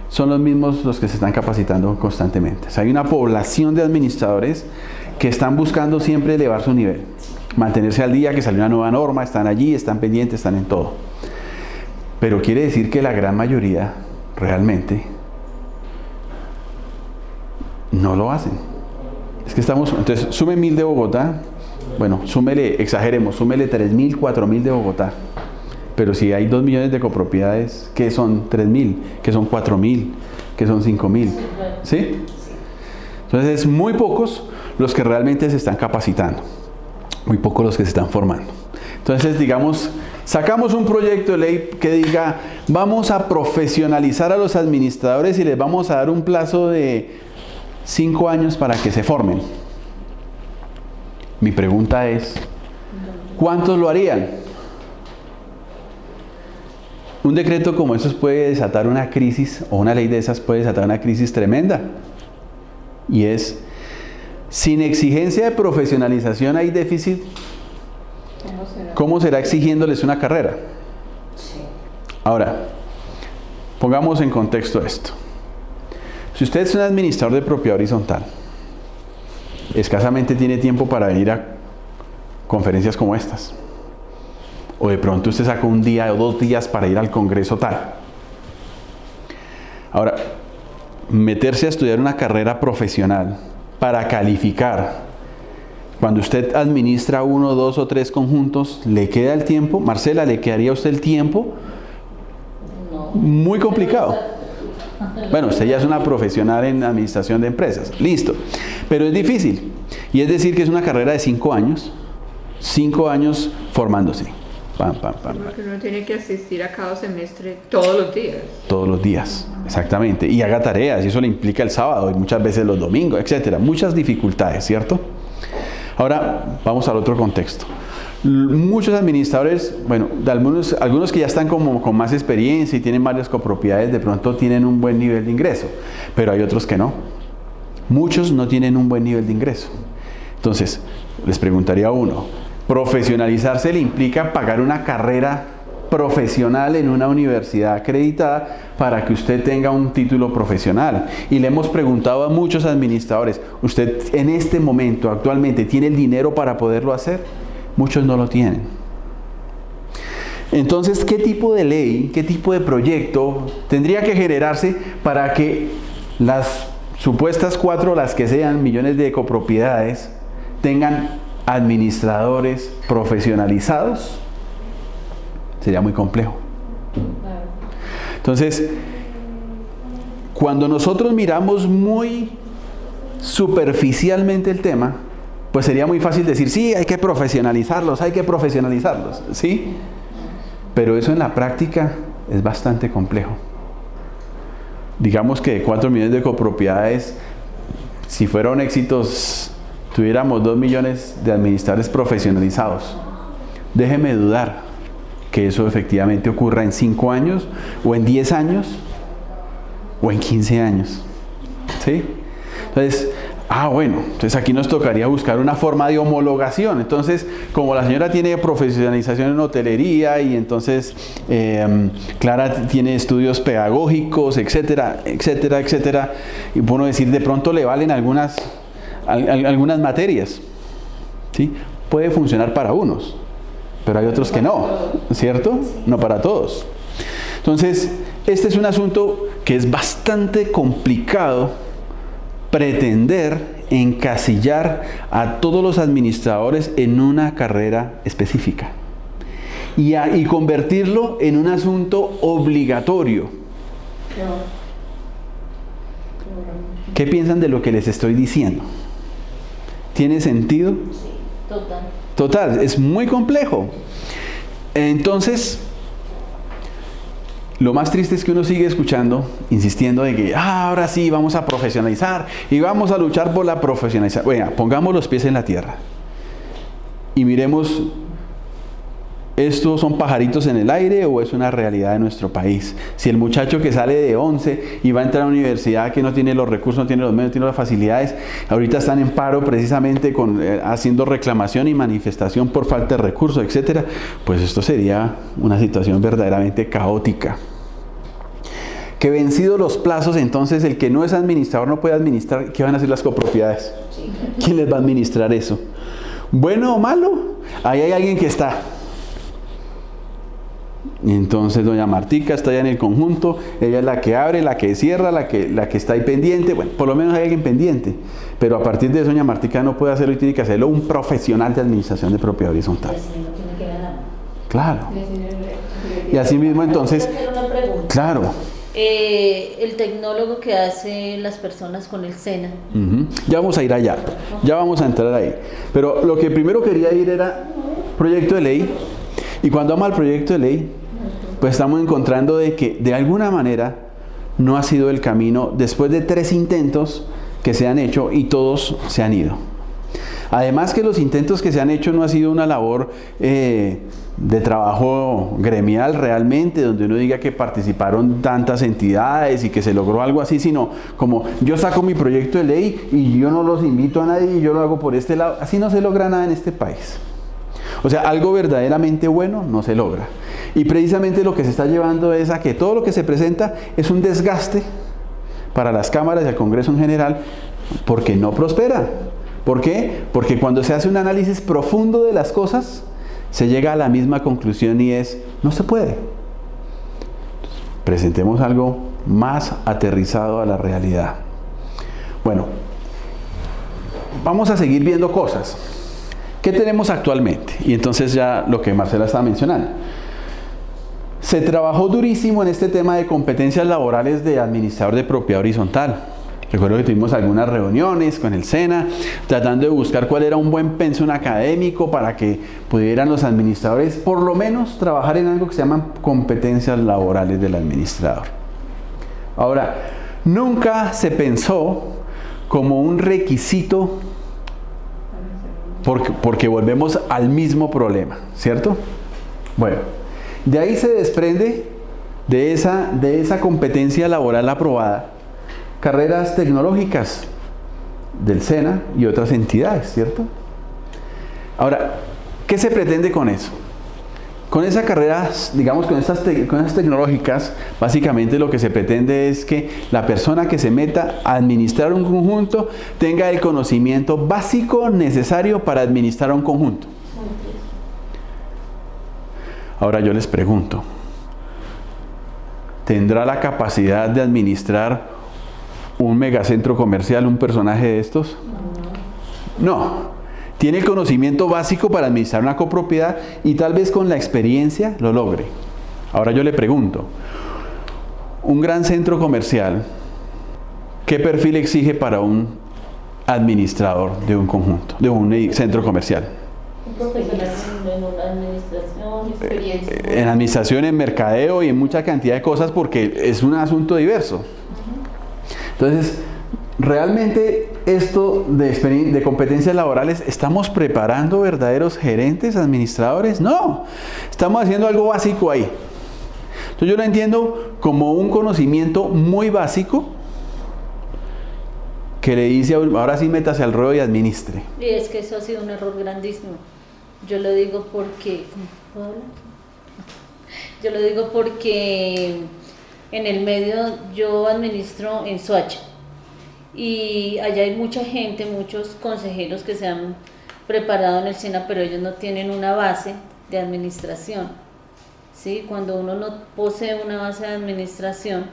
son los mismos los que se están capacitando constantemente. O sea, hay una población de administradores que están buscando siempre elevar su nivel, mantenerse al día, que salió una nueva norma, están allí, están pendientes, están en todo. Pero quiere decir que la gran mayoría realmente no lo hacen. Es que estamos, entonces sume 1000 de Bogotá, bueno, súmele, exageremos, súmele 3000, 4000 de Bogotá. Pero si hay 2 millones de copropiedades, ¿qué son 3000? ¿Qué son 4000? ¿Qué son 5000? ¿Sí? Entonces es muy pocos los que realmente se están capacitando, muy pocos los que se están formando. Entonces, digamos, sacamos un proyecto de ley que diga, vamos a profesionalizar a los administradores y les vamos a dar un plazo de 5 años para que se formen. Mi pregunta es, ¿cuántos lo harían? Un decreto como esos puede desatar una crisis, o una ley de esas puede desatar una crisis tremenda. Y es, sin exigencia de profesionalización hay déficit. ¿Cómo será exigiéndoles una carrera? Sí. Ahora, pongamos en contexto esto. Si usted es un administrador de propiedad horizontal, escasamente tiene tiempo para venir a conferencias como estas. O de pronto usted saca un día o 2 días para ir al congreso tal. Ahora, meterse a estudiar una carrera profesional para calificar, cuando usted administra 1, 2 o 3 conjuntos, ¿le queda el tiempo? Marcela, ¿le quedaría a usted el tiempo? No. Muy complicado. Bueno, usted ya es una profesional en administración de empresas, listo, pero es difícil. Y es decir que es una carrera de 5 años, 5 años formándose. Pam, pam, pam, pam. Porque uno tiene que asistir a cada semestre todos los días. Todos los días, exactamente. Y haga tareas, y eso le implica el sábado, y muchas veces los domingos, etcétera. Muchas dificultades, ¿cierto? Ahora, vamos al otro contexto. Muchos administradores, bueno, de algunos que ya están como con más experiencia y tienen varias copropiedades, de pronto tienen un buen nivel de ingreso, pero hay otros que no. Muchos no tienen un buen nivel de ingreso. Entonces, les preguntaría a uno, ¿profesionalizarse le implica pagar una carrera profesional en una universidad acreditada para que usted tenga un título profesional? Y le hemos preguntado a muchos administradores, ¿usted en este momento, actualmente, tiene el dinero para poderlo hacer? Muchos no lo tienen. Entonces, ¿qué tipo de ley, qué tipo de proyecto tendría que generarse para que las supuestas 4, las que sean, millones de copropiedades, tengan administradores profesionalizados? Sería muy complejo. Entonces, cuando nosotros miramos muy superficialmente el tema, pues sería muy fácil decir, sí, hay que profesionalizarlos, ¿sí? Pero eso en la práctica es bastante complejo. Digamos que de 4 millones de copropiedades, si fueron éxitos, tuviéramos 2 millones de administradores profesionalizados. Déjeme dudar que eso efectivamente ocurra en 5 años, o en 10 años, o en 15 años. ¿Sí? Entonces, bueno, entonces aquí nos tocaría buscar una forma de homologación. Entonces, como la señora tiene profesionalización en hotelería y entonces Clara tiene estudios pedagógicos, etcétera, etcétera, etcétera, y bueno, decir, de pronto le valen algunas materias, ¿sí? Puede funcionar para unos, pero hay otros que no, ¿cierto? No para todos. Entonces, este es un asunto que es bastante complicado, pretender encasillar a todos los administradores en una carrera específica y convertirlo en un asunto obligatorio. ¿Qué piensan de lo que les estoy diciendo? ¿Tiene sentido? Sí, total. Total, es muy complejo. Entonces, lo más triste es que uno sigue escuchando, insistiendo de que ahora sí vamos a profesionalizar y vamos a luchar por la profesionalización. Bueno, pongamos los pies en la tierra y miremos ¿estos son pajaritos en el aire o es una realidad de nuestro país? Si el muchacho que sale de 11 y va a entrar a una universidad que no tiene los recursos, no tiene los medios, no tiene las facilidades, ahorita están en paro precisamente haciendo reclamación y manifestación por falta de recursos, etcétera, pues esto sería una situación verdaderamente caótica. Que vencidos los plazos, entonces el que no es administrador no puede administrar. ¿Qué van a hacer las copropiedades? ¿Quién les va a administrar eso? ¿Bueno o malo? Ahí hay alguien que está. Y entonces doña Martica está allá en el conjunto, ella es la que abre, la que cierra, la que está ahí pendiente. Bueno, por lo menos hay alguien pendiente, pero a partir de eso doña Martica no puede hacerlo y tiene que hacerlo un profesional de administración de propiedad horizontal. Claro. Y así mismo entonces, claro. El tecnólogo que hace las personas con el SENA. Ya vamos a ir allá, ya vamos a entrar ahí. Pero lo que primero quería ir era proyecto de ley. Y cuando vamos al proyecto de ley, pues estamos encontrando de que de alguna manera no ha sido el camino después de 3 intentos que se han hecho y todos se han ido. Además que los intentos que se han hecho no ha sido una labor de trabajo gremial realmente, donde uno diga que participaron tantas entidades y que se logró algo así, sino como yo saco mi proyecto de ley y yo no los invito a nadie y yo lo hago por este lado. Así no se logra nada en este país. O sea, algo verdaderamente bueno no se logra. Y precisamente lo que se está llevando es a que todo lo que se presenta es un desgaste para las cámaras y el Congreso en general, porque no prospera. ¿Por qué? Porque cuando se hace un análisis profundo de las cosas, se llega a la misma conclusión y es, no se puede. Presentemos algo más aterrizado a la realidad. Bueno, vamos a seguir viendo cosas. ¿Qué tenemos actualmente? Y entonces ya lo que Marcela estaba mencionando. Se trabajó durísimo en este tema de competencias laborales de administrador de propiedad horizontal. Recuerdo que tuvimos algunas reuniones con el SENA, tratando de buscar cuál era un buen pensum académico para que pudieran los administradores por lo menos trabajar en algo que se llaman competencias laborales del administrador. Ahora, nunca se pensó como un requisito porque volvemos al mismo problema, ¿cierto? Bueno, de ahí se desprende de esa competencia laboral aprobada carreras tecnológicas del SENA y otras entidades, ¿cierto? Ahora, ¿qué se pretende con eso? Con esas carreras, digamos, con esas tecnológicas, básicamente lo que se pretende es que la persona que se meta a administrar un conjunto tenga el conocimiento básico necesario para administrar un conjunto. Ahora yo les pregunto, ¿tendrá la capacidad de administrar un megacentro comercial un personaje de estos? No. Tiene el conocimiento básico para administrar una copropiedad y tal vez con la experiencia lo logre. Ahora yo le pregunto, un gran centro comercial, ¿qué perfil exige para un administrador de un conjunto, de un centro comercial? En administración, en mercadeo y en mucha cantidad de cosas, porque es un asunto diverso. Entonces, realmente esto de competencias laborales, ¿estamos preparando verdaderos gerentes, administradores? No, estamos haciendo algo básico ahí. Entonces yo lo entiendo como un conocimiento muy básico que le dice, ahora sí métase al ruedo y administre. Y es que eso ha sido un error grandísimo. Yo lo digo porque... ¿puedo hablar? Yo lo digo porque en el medio yo administro en Soacha. Y allá hay mucha gente, muchos consejeros que se han preparado en el SENA, pero ellos no tienen una base de administración. ¿Sí? Cuando uno no posee una base de administración,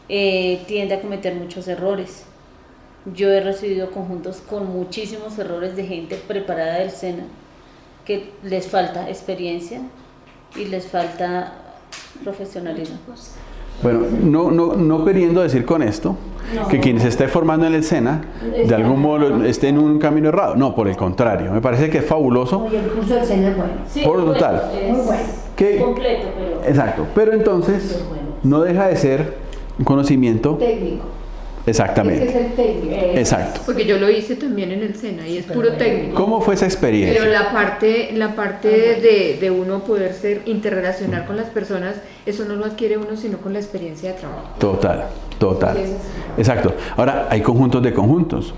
tiende a cometer muchos errores. Yo he recibido conjuntos con muchísimos errores de gente preparada del SENA, que les falta experiencia y les falta profesionalismo. Bueno, no queriendo decir con esto que quien se esté formando en el SENA de algún modo esté en un camino errado. No, por el contrario, me parece que es fabuloso. Oye, el curso del SENA es bueno. Sí, por total. Muy bueno. Es completo, pero... Exacto, pero entonces no deja de ser un conocimiento técnico. Exactamente. Ese es el técnico. Exacto. Porque yo lo hice también en el SENA y es puro técnico. ¿Cómo fue esa experiencia? Pero la parte de uno poderse interrelacionar con las personas, eso no lo adquiere uno sino con la experiencia de trabajo. Total. Sí, es así. Exacto. Ahora, hay conjuntos de conjuntos.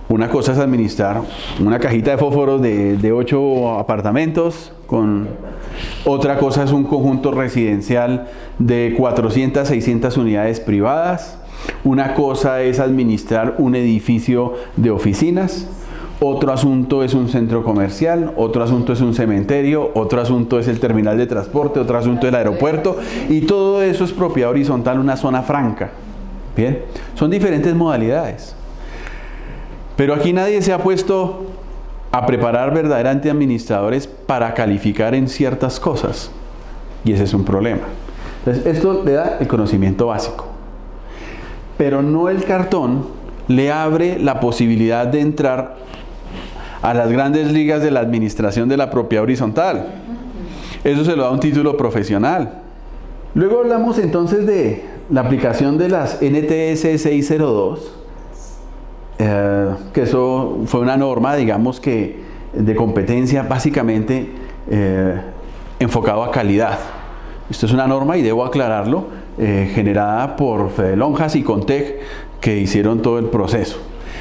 Una cosa es administrar una cajita de fósforos de 8 apartamentos, otra cosa es un conjunto residencial de 400, 600 unidades privadas. Una cosa es administrar un edificio de oficinas. Otro asunto es un centro comercial, otro asunto es un cementerio, otro asunto es el terminal de transporte, otro asunto es el aeropuerto, y todo eso es propiedad horizontal, una zona franca. Bien, son diferentes modalidades. Pero aquí nadie se ha puesto a preparar verdaderamente administradores para calificar en ciertas cosas, y ese es un problema. Entonces, esto le da el conocimiento básico, pero no el cartón le abre la posibilidad de entrar a las grandes ligas de la administración de la propiedad horizontal. Eso se lo da un título profesional. Luego hablamos entonces de la aplicación de las NTS 602, que eso fue una norma, digamos que de competencia básicamente enfocado a calidad. Esto es una norma, y debo aclararlo, generada por Fede Lonjas y Contec, que hicieron todo el proceso.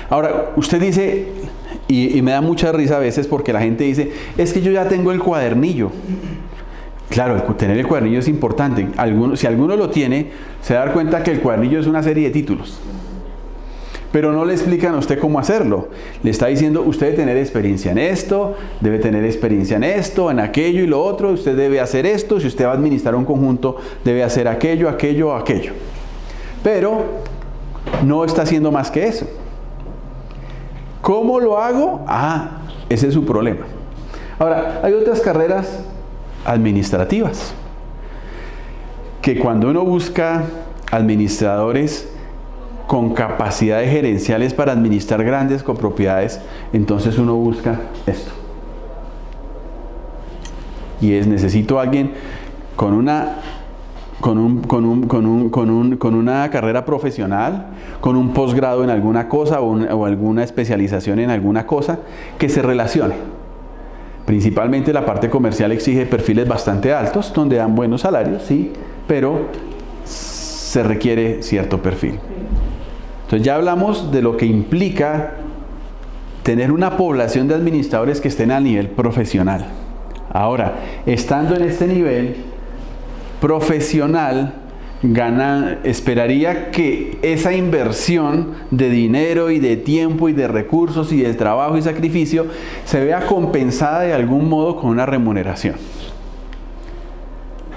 Ahora, usted dice, y me da mucha risa a veces porque la gente dice, es que yo ya tengo el cuadernillo. Claro, tener el cuadernillo es importante. Si alguno lo tiene, se va a dar cuenta que el cuadernillo es una serie de títulos. Pero no le explican a usted cómo hacerlo. Le está diciendo, usted debe tener experiencia en esto, debe tener experiencia en esto, en aquello y lo otro, usted debe hacer esto, si usted va a administrar un conjunto, debe hacer aquello, aquello, aquello. Pero no está haciendo más que eso. ¿Cómo lo hago? Ese es su problema. Ahora, hay otras carreras administrativas, que cuando uno busca administradores con capacidades gerenciales para administrar grandes copropiedades, entonces uno busca esto. Y necesito a alguien con una carrera profesional, con un posgrado en alguna cosa o alguna especialización en alguna cosa, que se relacione. Principalmente la parte comercial exige perfiles bastante altos, donde dan buenos salarios, sí, pero se requiere cierto perfil. Entonces ya hablamos de lo que implica tener una población de administradores que estén a nivel profesional. Ahora, estando en este nivel profesional, esperaría que esa inversión de dinero y de tiempo y de recursos y de trabajo y sacrificio se vea compensada de algún modo con una remuneración.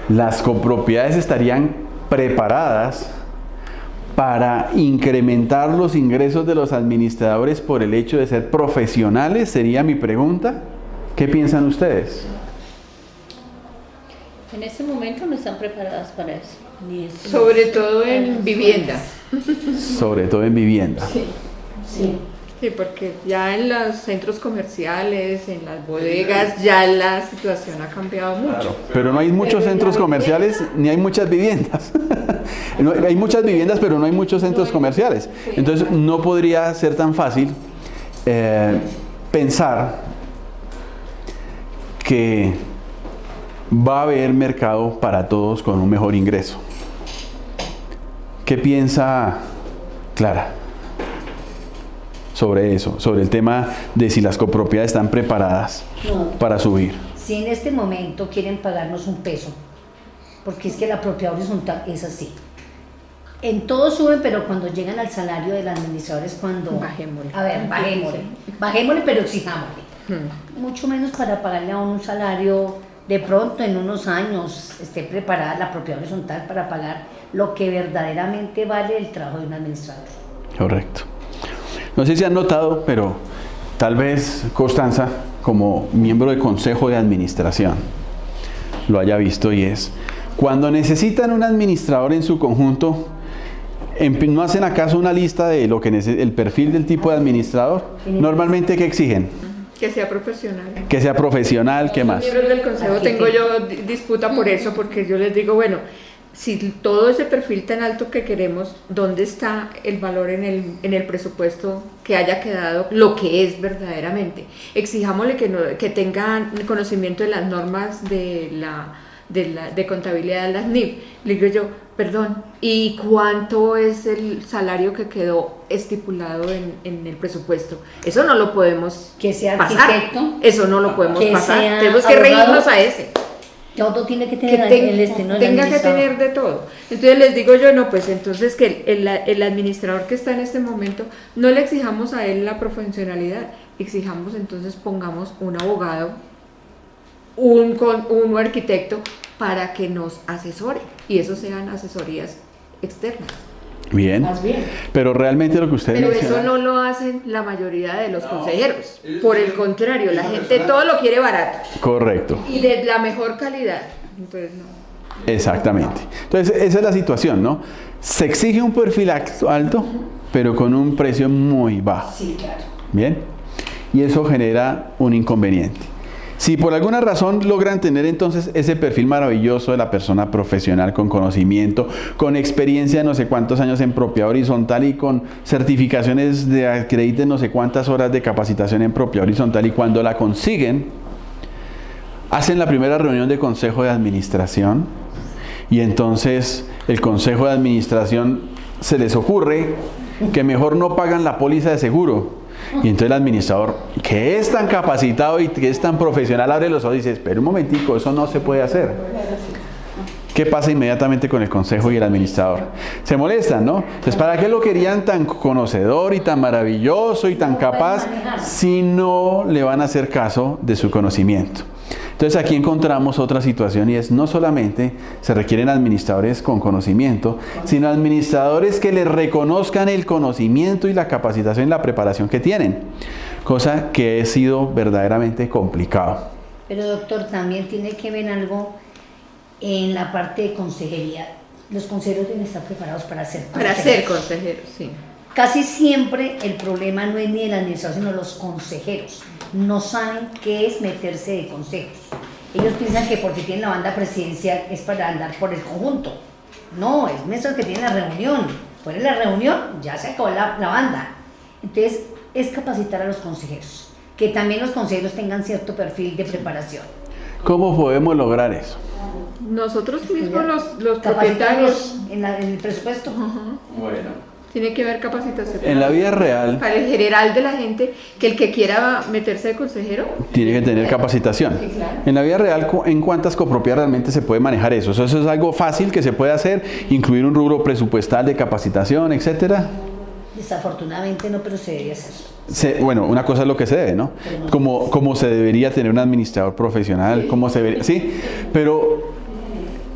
Las copropiedades estarían preparadas para incrementar los ingresos de los administradores por el hecho de ser profesionales, sería mi pregunta. ¿Qué piensan ustedes? En este momento no están preparadas para eso. Sobre todo en vivienda. Sobre todo en vivienda. Sí. Sí, porque ya en los centros comerciales, en las bodegas, ya la situación ha cambiado mucho. Claro, pero no hay muchos centros comerciales ni hay muchas viviendas. Hay muchas viviendas, pero no hay muchos centros comerciales. Entonces no podría ser tan fácil pensar que va a haber mercado para todos con un mejor ingreso. ¿Qué piensa Clara sobre eso, sobre el tema de si las copropiedades están preparadas para subir? Si en este momento quieren pagarnos un peso, porque es que la propiedad horizontal es así. En todo suben, pero cuando llegan al salario del administrador es cuando... Bajémosle. A ver, bajémosle, pero exijámosle. Mucho menos para pagarle a uno un salario, de pronto en unos años esté preparada la propiedad horizontal para pagar lo que verdaderamente vale el trabajo de un administrador. Correcto. No sé si han notado, pero tal vez Constanza, como miembro del Consejo de Administración, lo haya visto, y es cuando necesitan un administrador en su conjunto, no hacen acaso una lista de lo que el perfil del tipo de administrador. Normalmente, ¿qué exigen? Que sea profesional. Que sea profesional, ¿qué más? Los miembros del consejo tengo yo disputa por eso, porque yo les digo, bueno, si todo ese perfil tan alto que queremos, ¿dónde está el valor en el presupuesto que haya quedado lo que es verdaderamente? Exijámosle que tengan conocimiento de las normas de contabilidad de las NIF. Le digo yo, perdón, ¿y cuánto es el salario que quedó estipulado en el presupuesto? Eso no lo podemos Que sea pasar. arquitecto, Eso no lo podemos que pasar. sea Tenemos que abogado. reírnos a ese. todo tiene que Que tener tenga que administrador. tener de todo. Entonces les digo yo, no, pues entonces que el administrador que está en este momento, no le exijamos a él la profesionalidad, exijamos entonces, pongamos un abogado, un arquitecto para que nos asesore, y eso sean asesorías externas. Bien. Más bien. Pero realmente lo que ustedes Pero eso mencionan- no lo hacen la mayoría de los consejeros. Por el contrario, la gente todo lo quiere barato Correcto. y de la mejor calidad. Entonces no. Exactamente. Entonces, esa es la situación, ¿no? Se exige un perfil alto, pero con un precio muy bajo. Sí, claro. Bien. Y eso genera un inconveniente. Si por alguna razón logran tener entonces ese perfil maravilloso de la persona profesional con conocimiento, con experiencia de no sé cuántos años en propiedad horizontal y con certificaciones de acrediten no sé cuántas horas de capacitación en propiedad horizontal, y cuando la consiguen, hacen la primera reunión de consejo de administración, y entonces el consejo de administración se les ocurre que mejor no pagan la póliza de seguro. Y entonces el administrador, que es tan capacitado y que es tan profesional, abre los ojos y dice, espera un momentico, eso no se puede hacer. ¿Qué pasa inmediatamente con el consejo y el administrador? Se molestan, ¿no? Entonces, ¿para qué lo querían tan conocedor y tan maravilloso y tan capaz si no le van a hacer caso de su conocimiento? Entonces aquí encontramos otra situación, y es no solamente se requieren administradores con conocimiento, sino administradores que les reconozcan el conocimiento y la capacitación y la preparación que tienen, cosa que ha sido verdaderamente complicado. Pero doctor, también tiene que ver algo en la parte de consejería. Los consejeros deben estar preparados para ser Consejeros, sí. Casi siempre el problema no es ni el administrador, sino los consejeros. No saben qué es meterse de consejos. Ellos piensan que porque tienen la banda presidencial es para andar por el conjunto. No, es eso que tienen la reunión. Fuera de la reunión ya se acabó la banda. Entonces, es capacitar a los consejeros. Que también los consejeros tengan cierto perfil de preparación. ¿Cómo podemos lograr eso? Nosotros mismos los Capacitarlos propietarios, en el presupuesto. Bueno. tiene que haber capacitación. En la vida real Para el general de la gente, que el que quiera meterse de consejero, tiene que tener capacitación. Sí, claro. En la vida real, ¿en cuántas copropiedades realmente se puede manejar eso? Eso es algo fácil que se puede hacer, incluir un rubro presupuestal de capacitación, etcétera. Desafortunadamente no, pero se debería hacer. Bueno, una cosa es lo que se debe, ¿no? Como se debería tener un administrador profesional, como se debería, sí, pero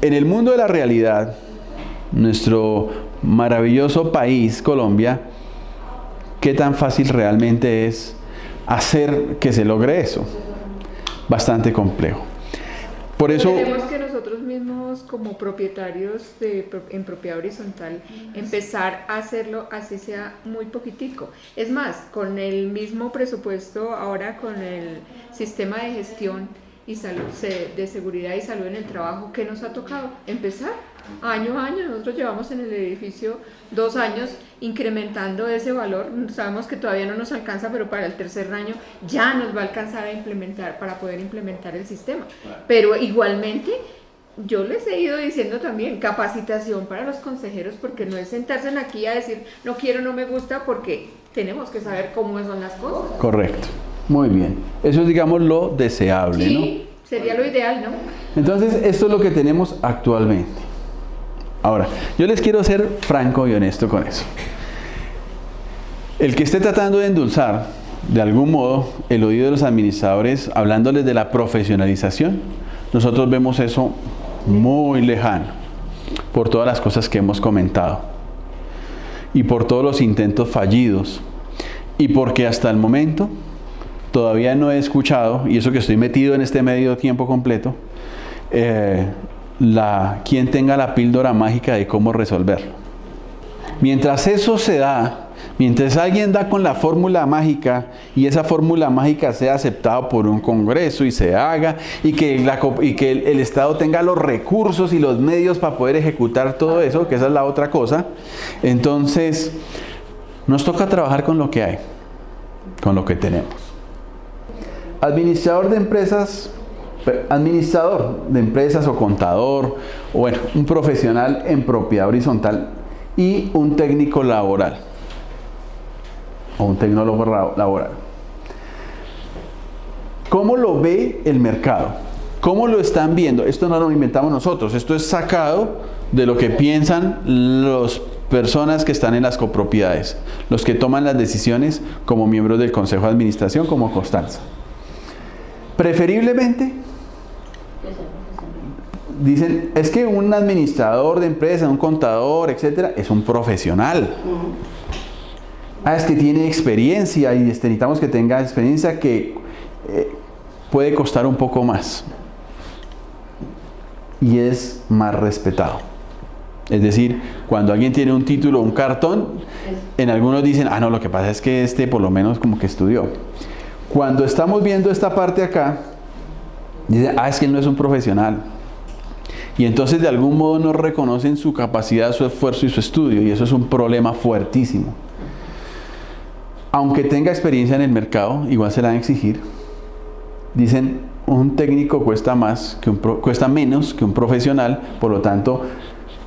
en el mundo de la realidad, nuestro maravilloso país, Colombia, ¿qué tan fácil realmente es hacer que se logre eso? Bastante complejo. Por eso... tenemos que nosotros mismos como propietarios en propiedad horizontal empezar a hacerlo así sea muy poquitico. Es más, con el mismo presupuesto ahora con el sistema de gestión y salud, de seguridad y salud en el trabajo, ¿qué nos ha tocado? Empezar año a año. Nosotros llevamos en el edificio 2 años incrementando ese valor. Sabemos que todavía no nos alcanza, pero para el tercer año ya nos va a alcanzar a implementar, para poder implementar el sistema. Pero igualmente yo les he ido diciendo también capacitación para los consejeros, porque no es sentarse aquí a decir no quiero, no me gusta, porque tenemos que saber cómo son las cosas. Correcto. Muy bien. Eso es, digamos, lo deseable, ¿no? Sí, sería lo ideal, ¿no? Entonces, esto es lo que tenemos actualmente. Ahora, yo les quiero ser franco y honesto con eso. El que esté tratando de endulzar, de algún modo, el oído de los administradores, hablándoles de la profesionalización, nosotros vemos eso muy lejano, por todas las cosas que hemos comentado, y por todos los intentos fallidos, y porque hasta el momento todavía no he escuchado, y eso que estoy metido en este medio tiempo completo, quien tenga la píldora mágica de cómo resolverlo. Mientras eso se da, Mientras alguien da con la fórmula mágica y esa fórmula mágica sea aceptada por un congreso y se haga y que el Estado tenga los recursos y los medios para poder ejecutar todo eso, que esa es la otra cosa, entonces nos toca trabajar con lo que hay, con lo que tenemos. Administrador de empresas o contador, o bueno, un profesional en propiedad horizontal y un técnico laboral o un tecnólogo laboral. ¿Cómo lo ve el mercado? ¿Cómo lo están viendo? Esto no lo inventamos nosotros, esto es sacado de lo que piensan las personas que están en las copropiedades, los que toman las decisiones como miembros del Consejo de Administración, como Constanza. Preferiblemente, dicen, es que un administrador de empresa, un contador, etcétera, es un profesional. Es que tiene experiencia y necesitamos que tenga experiencia que puede costar un poco más y es más respetado. Es decir, cuando alguien tiene un título o un cartón, en algunos dicen, no, lo que pasa es que este por lo menos como que estudió. Cuando estamos viendo esta parte acá, dicen, es que él no es un profesional. Y entonces de algún modo no reconocen su capacidad, su esfuerzo y su estudio, y eso es un problema fuertísimo. Aunque tenga experiencia en el mercado, igual se la van a exigir. Dicen, un técnico cuesta menos que un profesional, por lo tanto,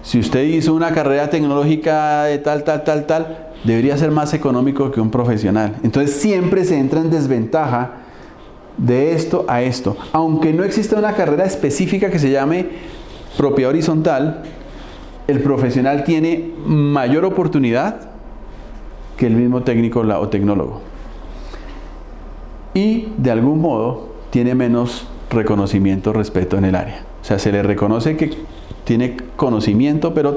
si usted hizo una carrera tecnológica de tal, debería ser más económico que un profesional. Entonces siempre se entra en desventaja de esto a esto. Aunque no exista una carrera específica que se llame propiedad horizontal, el profesional tiene mayor oportunidad que el mismo técnico o tecnólogo. Y de algún modo tiene menos reconocimiento, respeto en el área. O sea, se le reconoce que tiene conocimiento, pero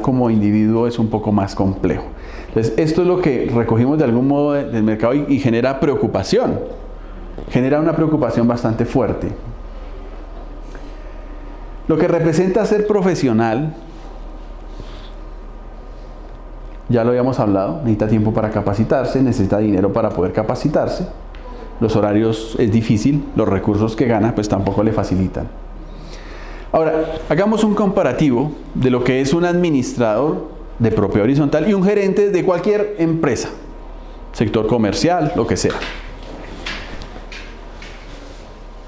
como individuo es un poco más complejo. Entonces, esto es lo que recogimos de algún modo del mercado y genera preocupación. Genera una preocupación bastante fuerte. Lo que representa ser profesional, ya lo habíamos hablado, necesita tiempo para capacitarse, necesita dinero para poder capacitarse. Los horarios es difícil, los recursos que gana pues tampoco le facilitan. Ahora, hagamos un comparativo de lo que es un administrador de propiedad horizontal y un gerente de cualquier empresa, sector comercial, lo que sea.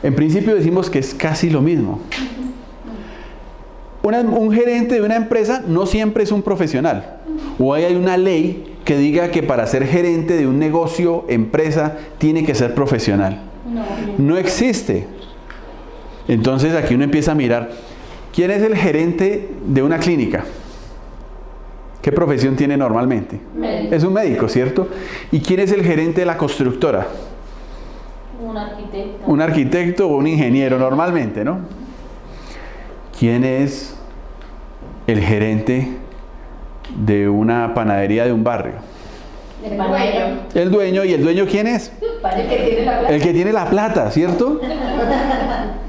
En principio decimos que es casi lo mismo. Un gerente de una empresa no siempre es un profesional. O hay una ley que diga que para ser gerente de un negocio, empresa, tiene que ser profesional. No existe. Entonces aquí uno empieza a mirar, ¿quién es el gerente de una clínica? ¿Qué profesión tiene normalmente? Médico. Es un médico, ¿cierto? ¿Y quién es el gerente de la constructora? Un arquitecto. Un arquitecto o un ingeniero normalmente, ¿no? ¿Quién es el gerente de una panadería de un barrio? El panadero. El dueño. ¿Y el dueño quién es? El que tiene la plata. El que tiene la plata, ¿cierto?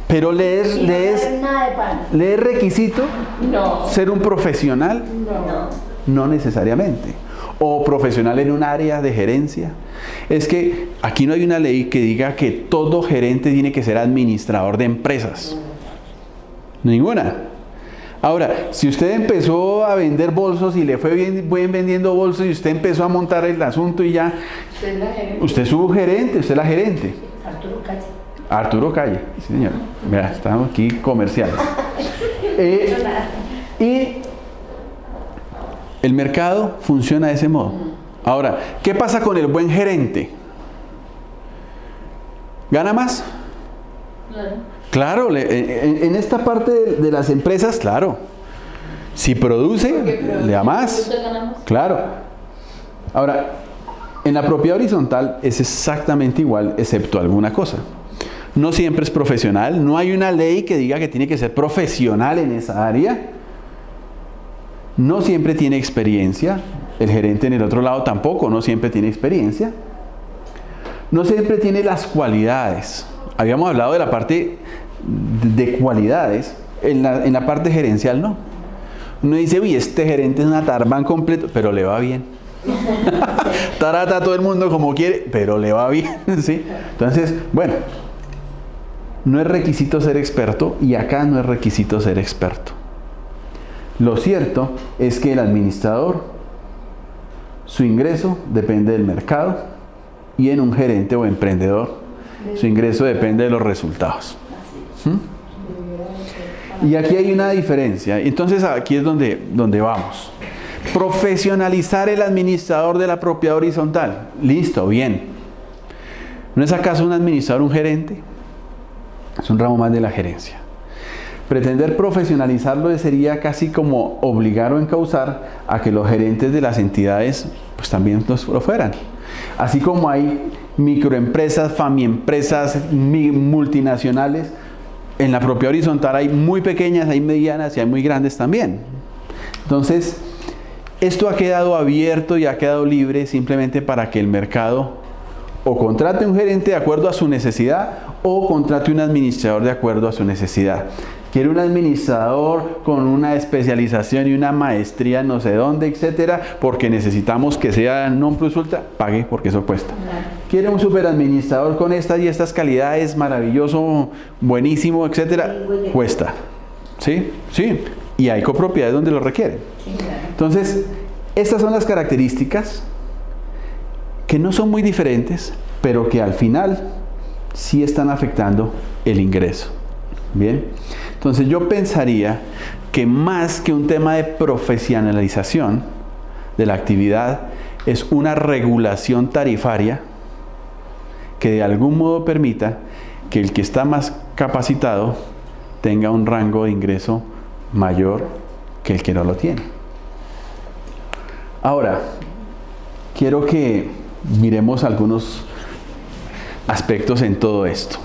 Pero ¿le es requisito No. ser un profesional? No. No necesariamente. O profesional en un área de gerencia. Es que aquí no hay una ley que diga que todo gerente tiene que ser administrador de empresas. Ninguna. Ahora, si usted empezó a vender bolsos y le fue bien vendiendo bolsos y usted empezó a montar el asunto y ya, Usted es la gerente. usted es su gerente, usted es la gerente. Arturo Calle. Arturo Calle, sí señor. Mira, estamos aquí comerciales. Y el mercado funciona de ese modo. Ahora, ¿qué pasa con el buen gerente? ¿Gana más? Claro. Claro, en esta parte de las empresas, claro. Si produce, le da más. Usted gana más. Claro. Ahora, en la propiedad horizontal es exactamente igual, excepto alguna cosa. No siempre es profesional, no hay una ley que diga que tiene que ser profesional en esa área. No siempre tiene experiencia. El gerente en el otro lado tampoco, no siempre tiene experiencia. No siempre tiene las cualidades. Habíamos hablado de la parte de cualidades, en la parte gerencial no. Uno dice, uy, este gerente es una tarbán completo, pero le va bien. Trata a todo el mundo como quiere, pero le va bien, ¿sí? Entonces, bueno, no es requisito ser experto y acá no es requisito ser experto. Lo cierto es que el administrador, su ingreso depende del mercado y en un gerente o emprendedor, su ingreso depende de los resultados. Y aquí hay una diferencia. Entonces aquí es donde vamos. Profesionalizar el administrador de la propiedad horizontal. Listo, bien. ¿No es acaso un administrador un gerente? Es un ramo más de la gerencia. Pretender profesionalizarlo sería casi como obligar o encauzar a que los gerentes de las entidades pues también lo fueran. Así como hay microempresas, famiempresas, multinacionales, en la propiedad horizontal hay muy pequeñas, hay medianas y hay muy grandes también. Entonces, esto ha quedado abierto y ha quedado libre simplemente para que el mercado o contrate un gerente de acuerdo a su necesidad o contrate un administrador de acuerdo a su necesidad. Quiere un administrador con una especialización y una maestría no sé dónde, etcétera, porque necesitamos que sea non plus ultra, pague porque eso cuesta. Quiere un superadministrador con estas y estas calidades, maravilloso, buenísimo, etcétera, cuesta. ¿Sí? Sí. Y hay copropiedades donde lo requieren. Entonces, estas son las características que no son muy diferentes, pero que al final sí están afectando el ingreso. Bien, entonces yo pensaría que más que un tema de profesionalización de la actividad, es una regulación tarifaria que de algún modo permita que el que está más capacitado tenga un rango de ingreso mayor que el que no lo tiene. Ahora, quiero que miremos algunos aspectos en todo esto.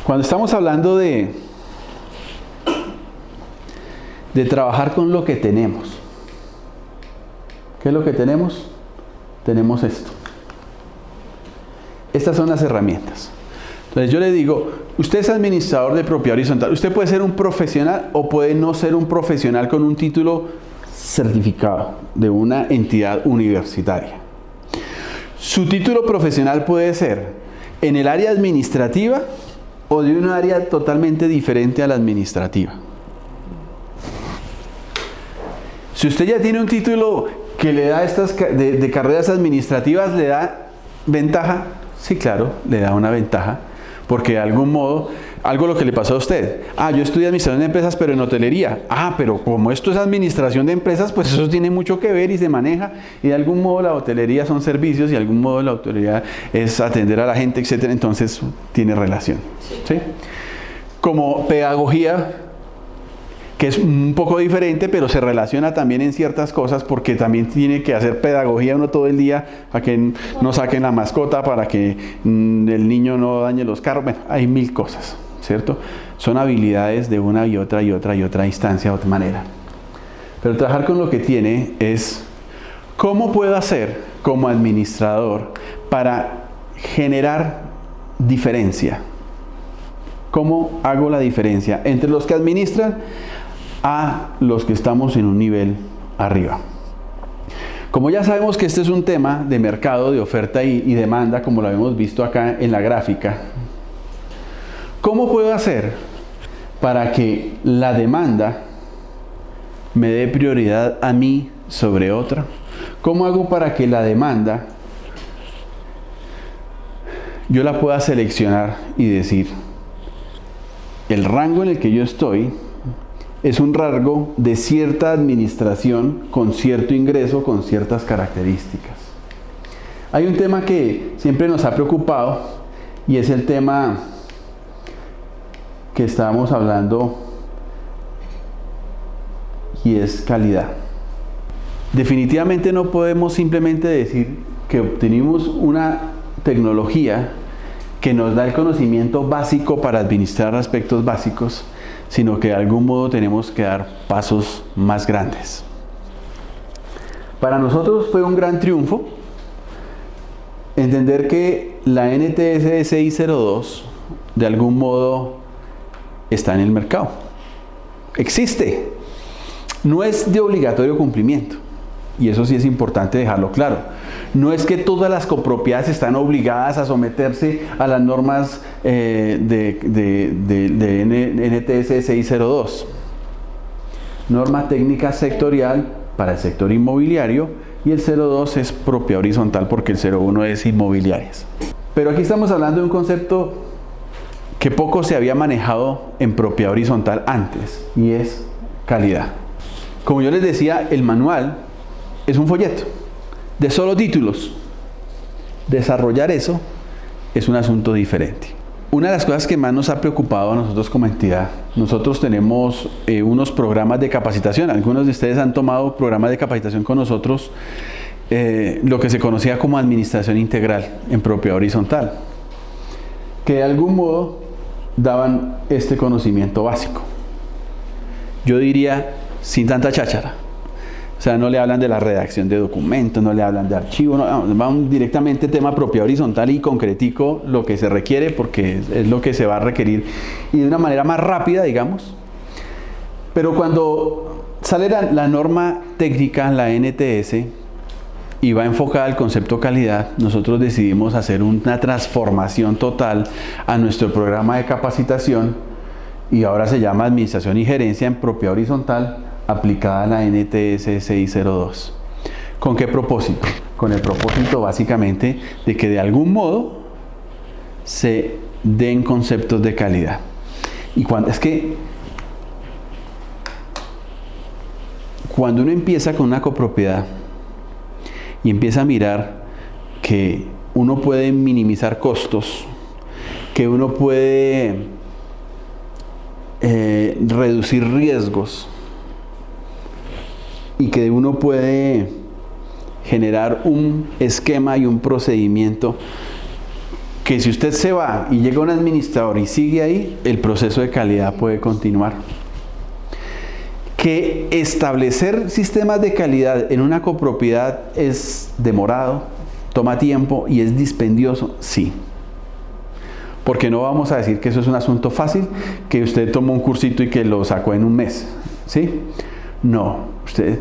Cuando estamos hablando de trabajar con lo que tenemos, ¿qué es lo que tenemos? Tenemos esto. Estas son las herramientas. Entonces yo le digo, usted es administrador de propiedad horizontal. Usted puede ser un profesional o puede no ser un profesional con un título certificado de una entidad universitaria. Su título profesional puede ser en el área administrativa o de un área totalmente diferente a la administrativa. Si usted ya tiene un título que le da estas de carreras administrativas, ¿le da ventaja? Sí, claro, le da una ventaja, porque de algún modo, algo lo que le pasó a usted. Yo estudié administración de empresas, pero en hotelería. Pero como esto es administración de empresas, pues eso tiene mucho que ver y se maneja. Y de algún modo la hotelería son servicios y de algún modo la hotelería es atender a la gente, etcétera. Entonces tiene relación. ¿Sí? Como pedagogía, que es un poco diferente, pero se relaciona también en ciertas cosas, porque también tiene que hacer pedagogía uno todo el día para que no saquen la mascota, para que el niño no dañe los carros. Bueno, hay mil cosas, ¿cierto? Son habilidades de una y otra instancia, de otra manera. Pero trabajar con lo que tiene es, ¿cómo puedo hacer como administrador para generar diferencia? ¿Cómo hago la diferencia entre los que administran a los que estamos en un nivel arriba? Como ya sabemos que este es un tema de mercado, de oferta y demanda, como lo hemos visto acá en la gráfica, ¿cómo puedo hacer para que la demanda me dé prioridad a mí sobre otra? ¿Cómo hago para que la demanda yo la pueda seleccionar y decir, el rango en el que yo estoy es un rango de cierta administración con cierto ingreso, con ciertas características? Hay un tema que siempre nos ha preocupado y es el tema que estábamos hablando, y es calidad. Definitivamente no podemos simplemente decir que obtenemos una tecnología que nos da el conocimiento básico para administrar aspectos básicos, sino que de algún modo tenemos que dar pasos más grandes. Para nosotros fue un gran triunfo entender que la NTS 602 de algún modo está en el mercado. Existe. No es de obligatorio cumplimiento, y eso sí es importante dejarlo claro. No es que todas las copropiedades están obligadas a someterse a las normas de NTS 602. Norma técnica sectorial para el sector inmobiliario, y el 02 es propiedad horizontal porque el 01 es inmobiliarias. Pero aquí estamos hablando de un concepto que poco se había manejado en propiedad horizontal antes, y es calidad. Como yo les decía, el manual es un folleto de solo títulos. Desarrollar eso es un asunto diferente. Una de las cosas que más nos ha preocupado a nosotros como entidad, nosotros tenemos unos programas de capacitación. Algunos de ustedes han tomado programas de capacitación con nosotros, lo que se conocía como administración integral en propiedad horizontal, que de algún modo daban este conocimiento básico. Yo diría, sin tanta cháchara. O sea, no le hablan de la redacción de documentos, no le hablan de archivos, no, van directamente tema propiedad horizontal y concretico lo que se requiere, porque es lo que se va a requerir, y de una manera más rápida, digamos. Pero cuando sale la norma técnica, la NTS, y va enfocada al concepto calidad, nosotros decidimos hacer una transformación total a nuestro programa de capacitación, y ahora se llama Administración y Gerencia en Propiedad Horizontal, aplicada a la NTS 602. ¿Con qué propósito? Con el propósito básicamente de que de algún modo se den conceptos de calidad. Y cuando uno empieza con una copropiedad y empieza a mirar que uno puede minimizar costos, que uno puede reducir riesgos, y que uno puede generar un esquema y un procedimiento que, si usted se va y llega un administrador y sigue ahí, el proceso de calidad puede continuar. Que establecer sistemas de calidad en una copropiedad es demorado, toma tiempo y es dispendioso, sí. Porque no vamos a decir que eso es un asunto fácil, que usted tomó un cursito y que lo sacó en un mes, ¿sí? No, usted,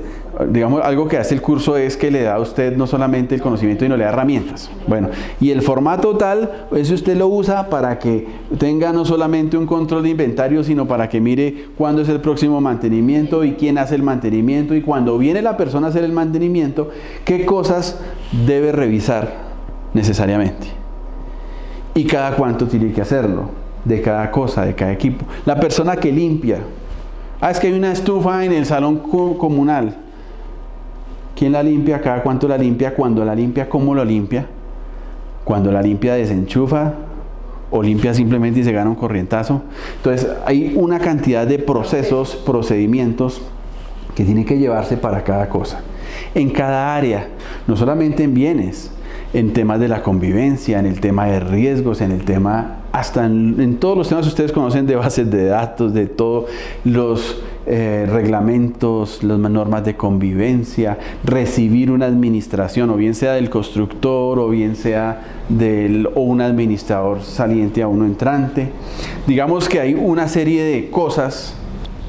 digamos, algo que hace el curso es que le da a usted no solamente el conocimiento, sino le da herramientas. Bueno, y el formato tal, eso usted lo usa para que tenga no solamente un control de inventario, sino para que mire cuándo es el próximo mantenimiento y quién hace el mantenimiento, y cuando viene la persona a hacer el mantenimiento, qué cosas debe revisar necesariamente. Y cada cuánto tiene que hacerlo, de cada cosa, de cada equipo. La persona que limpia. Es que hay una estufa en el salón comunal. ¿Quién la limpia? ¿Cada cuánto la limpia? ¿Cuándo la limpia? ¿Cómo lo limpia? Cuando la limpia, desenchufa, o limpia simplemente y se gana un corrientazo. Entonces hay una cantidad de procesos, procedimientos que tienen que llevarse para cada cosa. En cada área, no solamente en bienes, en temas de la convivencia, en el tema de riesgos, en el tema, hasta en todos los temas que ustedes conocen de bases de datos, de todos los reglamentos, las normas de convivencia, recibir una administración, o bien sea del constructor, o bien sea o un administrador saliente a uno entrante. Digamos que hay una serie de cosas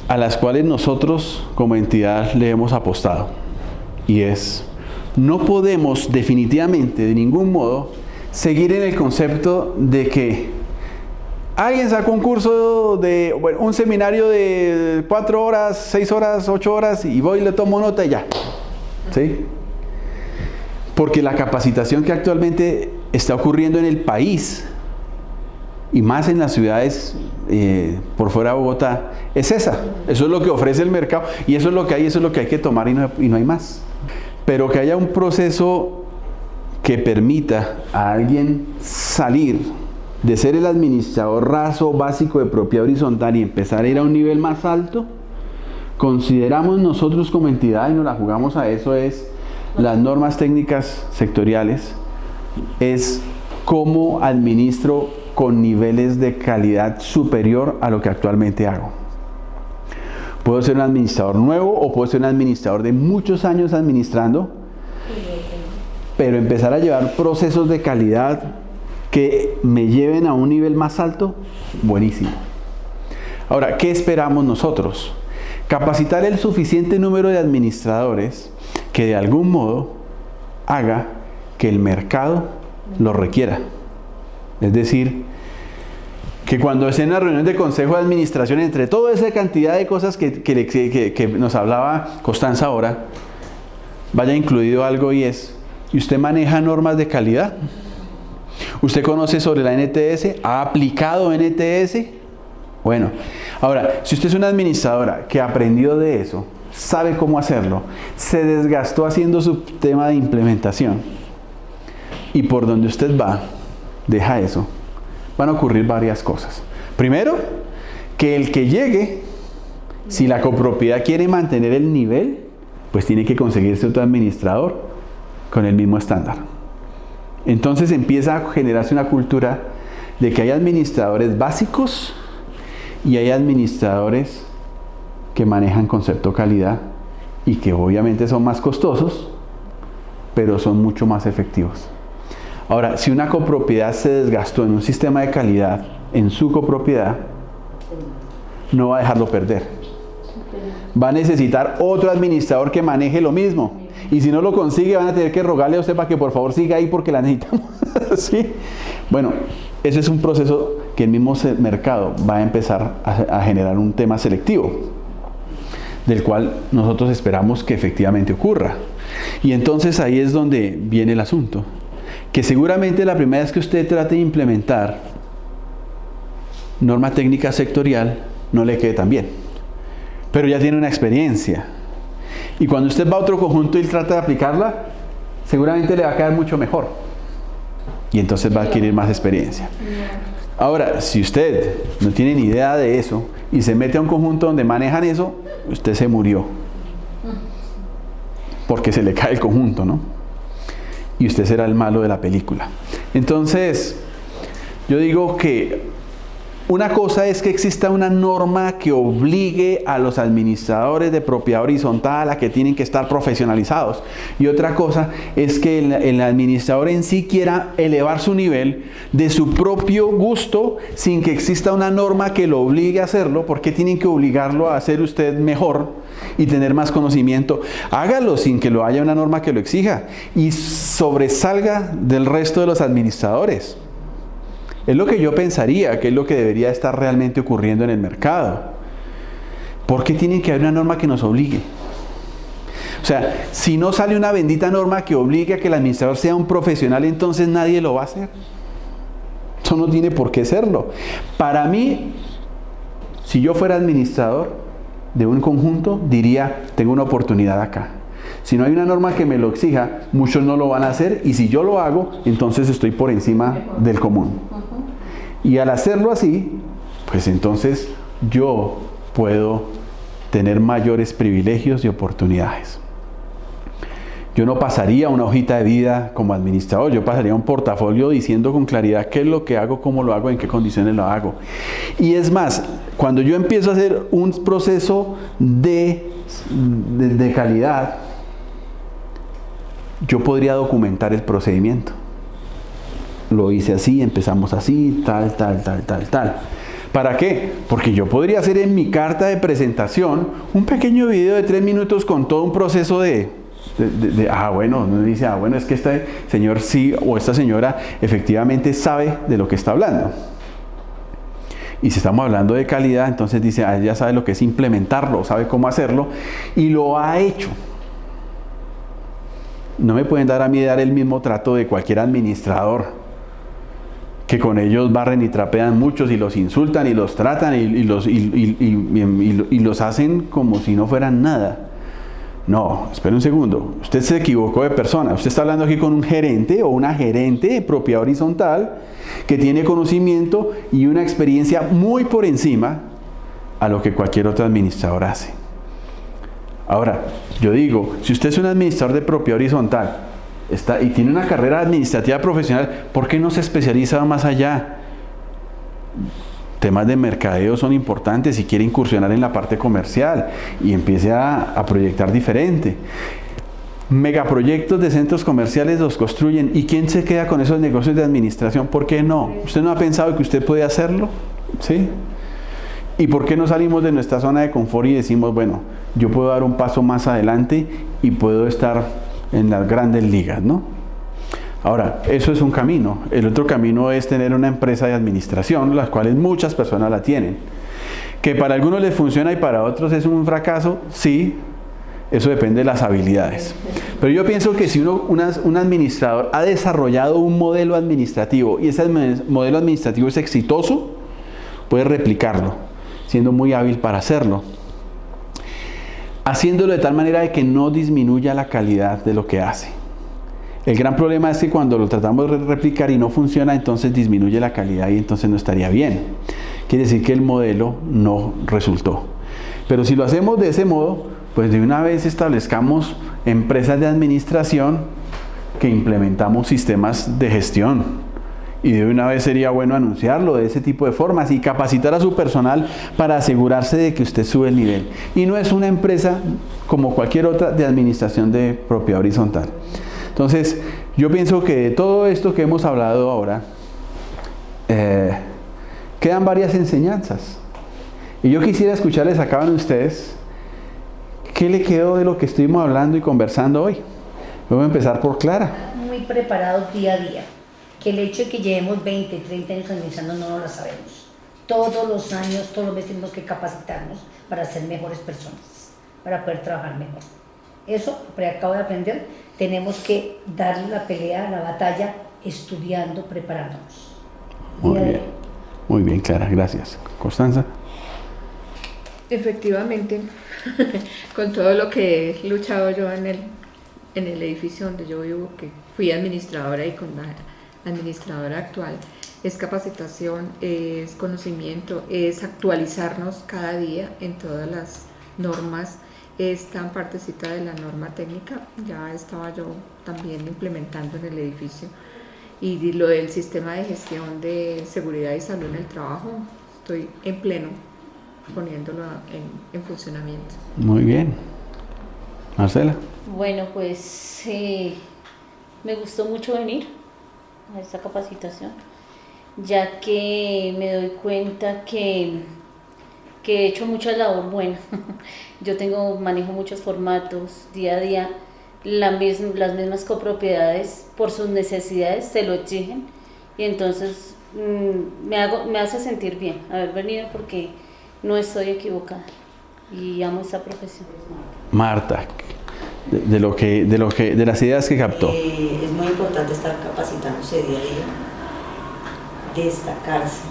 a las cuales nosotros como entidad le hemos apostado, y es: no podemos definitivamente, de ningún modo, seguir en el concepto de que alguien sacó un curso un seminario de 4 horas, 6 horas, 8 horas, y voy y le tomo nota y ya. ¿Sí? Porque la capacitación que actualmente está ocurriendo en el país, y más en las ciudades por fuera de Bogotá, es esa. Eso es lo que ofrece el mercado, y eso es lo que hay, eso es lo que hay que tomar, y no hay más. Pero que haya un proceso que permita a alguien salir de ser el administrador raso básico de propiedad horizontal y empezar a ir a un nivel más alto, consideramos nosotros como entidad, y nos la jugamos a eso, es las normas técnicas sectoriales, es cómo administro con niveles de calidad superior a lo que actualmente hago. Puedo ser un administrador nuevo, o puedo ser un administrador de muchos años administrando, pero empezar a llevar procesos de calidad que me lleven a un nivel más alto, buenísimo. Ahora, ¿qué esperamos nosotros? Capacitar el suficiente número de administradores que de algún modo haga que el mercado lo requiera. Es decir, que cuando estén en la reunión de consejo de administración, entre toda esa cantidad de cosas que nos hablaba Constanza ahora, vaya incluido algo y es, ¿y usted maneja normas de calidad? ¿Usted conoce sobre la NTS? ¿Ha aplicado NTS? Bueno, ahora, si usted es una administradora que aprendió de eso, sabe cómo hacerlo, se desgastó haciendo su tema de implementación y por donde usted va, deja eso, van a ocurrir varias cosas. Primero, que el que llegue, si la copropiedad quiere mantener el nivel, pues tiene que conseguirse otro administrador con el mismo estándar. Entonces empieza a generarse una cultura de que hay administradores básicos y hay administradores que manejan concepto calidad y que obviamente son más costosos, pero son mucho más efectivos. Ahora, si una copropiedad se desgastó en un sistema de calidad en su copropiedad, no va a dejarlo perder. Va a necesitar otro administrador que maneje lo mismo. Y si no lo consigue, van a tener que rogarle a usted para que por favor siga ahí porque la necesitamos. ¿Sí? Bueno, ese es un proceso que el mismo mercado va a empezar a generar un tema selectivo, del cual nosotros esperamos que efectivamente ocurra. Y entonces ahí es donde viene el asunto. Que seguramente la primera vez que usted trate de implementar norma técnica sectorial, no le quede tan bien. Pero ya tiene una experiencia. Y cuando usted va a otro conjunto y trata de aplicarla, seguramente le va a quedar mucho mejor. Y entonces va a adquirir más experiencia. Ahora, si usted no tiene ni idea de eso y se mete a un conjunto donde manejan eso, usted se murió. Porque se le cae el conjunto, ¿no? Y usted será el malo de la película. Entonces, yo digo que una cosa es que exista una norma que obligue a los administradores de propiedad horizontal a que tienen que estar profesionalizados. Y otra cosa es que el administrador en sí quiera elevar su nivel de su propio gusto sin que exista una norma que lo obligue a hacerlo. ¿Por qué tienen que obligarlo a hacer usted mejor y tener más conocimiento? Hágalo sin que lo haya una norma que lo exija y sobresalga del resto de los administradores. Es lo que yo pensaría que es lo que debería estar realmente ocurriendo en el mercado. ¿Por qué tiene que haber una norma que nos obligue? O sea, si no sale una bendita norma que obligue a que el administrador sea un profesional, entonces nadie lo va a hacer. Eso no tiene por qué serlo. Para mí, si yo fuera administrador de un conjunto, diría, tengo una oportunidad acá. Si no hay una norma que me lo exija, muchos no lo van a hacer y si yo lo hago, entonces estoy por encima del común. Y al hacerlo así, pues entonces yo puedo tener mayores privilegios y oportunidades. Yo no pasaría una hojita de vida como administrador, yo pasaría un portafolio diciendo con claridad qué es lo que hago, cómo lo hago, en qué condiciones lo hago. Y es más, cuando yo empiezo a hacer un proceso de calidad, yo podría documentar el procedimiento. Lo hice así, empezamos así, tal. ¿Para qué? Porque yo podría hacer en mi carta de presentación un pequeño video de 3 minutos con todo un proceso uno dice, bueno, es que este señor sí o esta señora efectivamente sabe de lo que está hablando. Y si estamos hablando de calidad, entonces dice, ella sabe lo que es implementarlo, sabe cómo hacerlo y lo ha hecho. No me pueden dar a mí el mismo trato de cualquier administrador, que con ellos barren y trapean muchos y los insultan y los tratan y los hacen como si no fueran nada. No, espere un segundo, usted se equivocó de persona. Usted está hablando aquí con un gerente o una gerente de propiedad horizontal que tiene conocimiento y una experiencia muy por encima a lo que cualquier otro administrador hace. Ahora, yo digo, si usted es un administrador de propiedad horizontal y tiene una carrera administrativa profesional, ¿por qué no se especializa más allá? Temas de mercadeo son importantes si quiere incursionar en la parte comercial y empiece a proyectar diferente. Megaproyectos de centros comerciales los construyen. ¿Y quién se queda con esos negocios de administración? ¿Por qué no? ¿Usted no ha pensado que usted puede hacerlo? ¿Sí? ¿Y por qué no salimos de nuestra zona de confort y decimos, bueno, yo puedo dar un paso más adelante y puedo estar en las grandes ligas, ¿no? Ahora, eso es un camino. El otro camino es tener una empresa de administración, las cuales muchas personas la tienen. Que para algunos les funciona y para otros es un fracaso, sí, eso depende de las habilidades. Pero yo pienso que si un administrador ha desarrollado un modelo administrativo y ese modelo administrativo es exitoso, puede replicarlo, siendo muy hábil para hacerlo, haciéndolo de tal manera de que no disminuya la calidad de lo que hace. El gran problema es que cuando lo tratamos de replicar y no funciona, entonces disminuye la calidad y entonces no estaría bien. Quiere decir que el modelo no resultó. Pero si lo hacemos de ese modo, pues de una vez establezcamos empresas de administración que implementamos sistemas de gestión. Y de una vez sería bueno anunciarlo de ese tipo de formas y capacitar a su personal para asegurarse de que usted sube el nivel. Y no es una empresa como cualquier otra de administración de propiedad horizontal. Entonces, yo pienso que de todo esto que hemos hablado ahora, quedan varias enseñanzas. Y yo quisiera escucharles a cada uno de ustedes qué le quedó de lo que estuvimos hablando y conversando hoy. Vamos a empezar por Clara. Muy preparados día a día. Que el hecho de que llevemos 20, 30 años administrando no lo sabemos. Todos los años, todos los meses tenemos que capacitarnos para ser mejores personas, para poder trabajar mejor. Eso, acabo de aprender, tenemos que darle la pelea, la batalla, estudiando, preparándonos. Muy bien, Clara, gracias. Constanza. Efectivamente, con todo lo que he luchado yo en el edificio donde yo vivo, que fui administradora y con la administradora actual, es capacitación, es conocimiento, es actualizarnos cada día en todas las normas. Esta partecita de la norma técnica ya estaba yo también implementando en el edificio, y lo del sistema de gestión de seguridad y salud en el trabajo estoy en pleno poniéndolo en funcionamiento. Muy bien. Marcela. Bueno, pues me gustó mucho venir a esta capacitación, ya que me doy cuenta que he hecho mucha labor buena. Yo manejo muchos formatos día a día, las mismas copropiedades por sus necesidades se lo exigen, y entonces me hace sentir bien haber venido, porque no estoy equivocada y amo esta profesión. Marta, de las ideas que captó. Es muy importante estar capacitándose día a día, destacarse,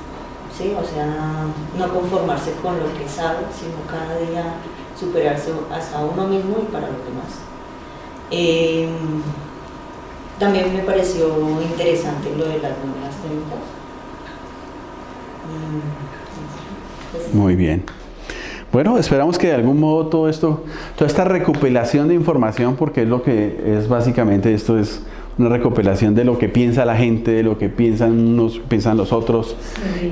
¿sí? O sea, no conformarse con lo que sabe, sino cada día superarse hasta uno mismo y para los demás. También me pareció interesante lo de las nuevas técnicas. Muy bien. Bueno, esperamos que de algún modo toda esta recopilación de información, porque es lo que es básicamente esto, es una recopilación de lo que piensa la gente, de lo que piensan los otros,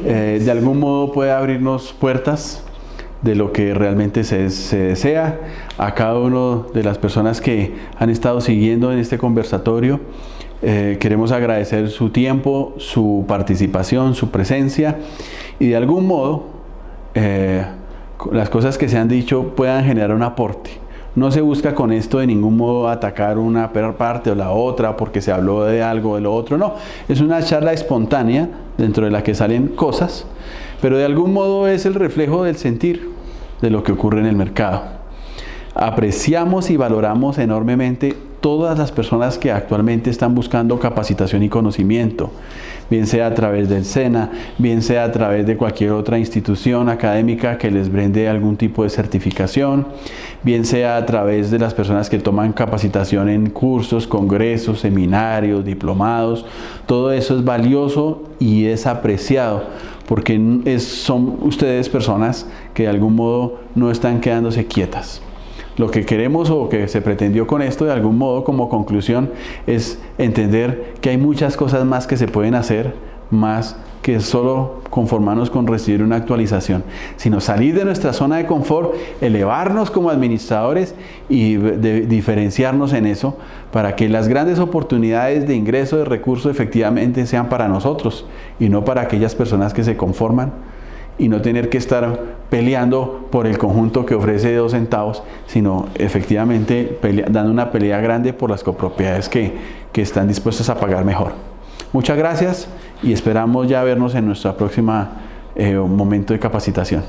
de algún modo puede abrirnos puertas de lo que realmente se desea. A cada una de las personas que han estado siguiendo en este conversatorio, queremos agradecer su tiempo, su participación, su presencia, y de algún modo las cosas que se han dicho puedan generar un aporte. No se busca con esto de ningún modo atacar una parte o la otra porque se habló de algo o de lo otro, no. Es una charla espontánea dentro de la que salen cosas, pero de algún modo es el reflejo del sentir de lo que ocurre en el mercado. Apreciamos y valoramos enormemente todas las personas que actualmente están buscando capacitación y conocimiento, bien sea a través del SENA, bien sea a través de cualquier otra institución académica que les brinde algún tipo de certificación, bien sea a través de las personas que toman capacitación en cursos, congresos, seminarios, diplomados. Todo eso es valioso y es apreciado, porque son ustedes personas que de algún modo no están quedándose quietas. Lo que queremos o que se pretendió con esto de algún modo como conclusión es entender que hay muchas cosas más que se pueden hacer, más que solo conformarnos con recibir una actualización, sino salir de nuestra zona de confort, elevarnos como administradores y diferenciarnos en eso, para que las grandes oportunidades de ingreso de recursos efectivamente sean para nosotros y no para aquellas personas que se conforman y no tener que estar peleando por el conjunto que ofrece 2 centavos, sino efectivamente dando una pelea grande por las copropiedades que están dispuestas a pagar mejor. Muchas gracias y esperamos ya vernos en nuestra próxima momento de capacitación.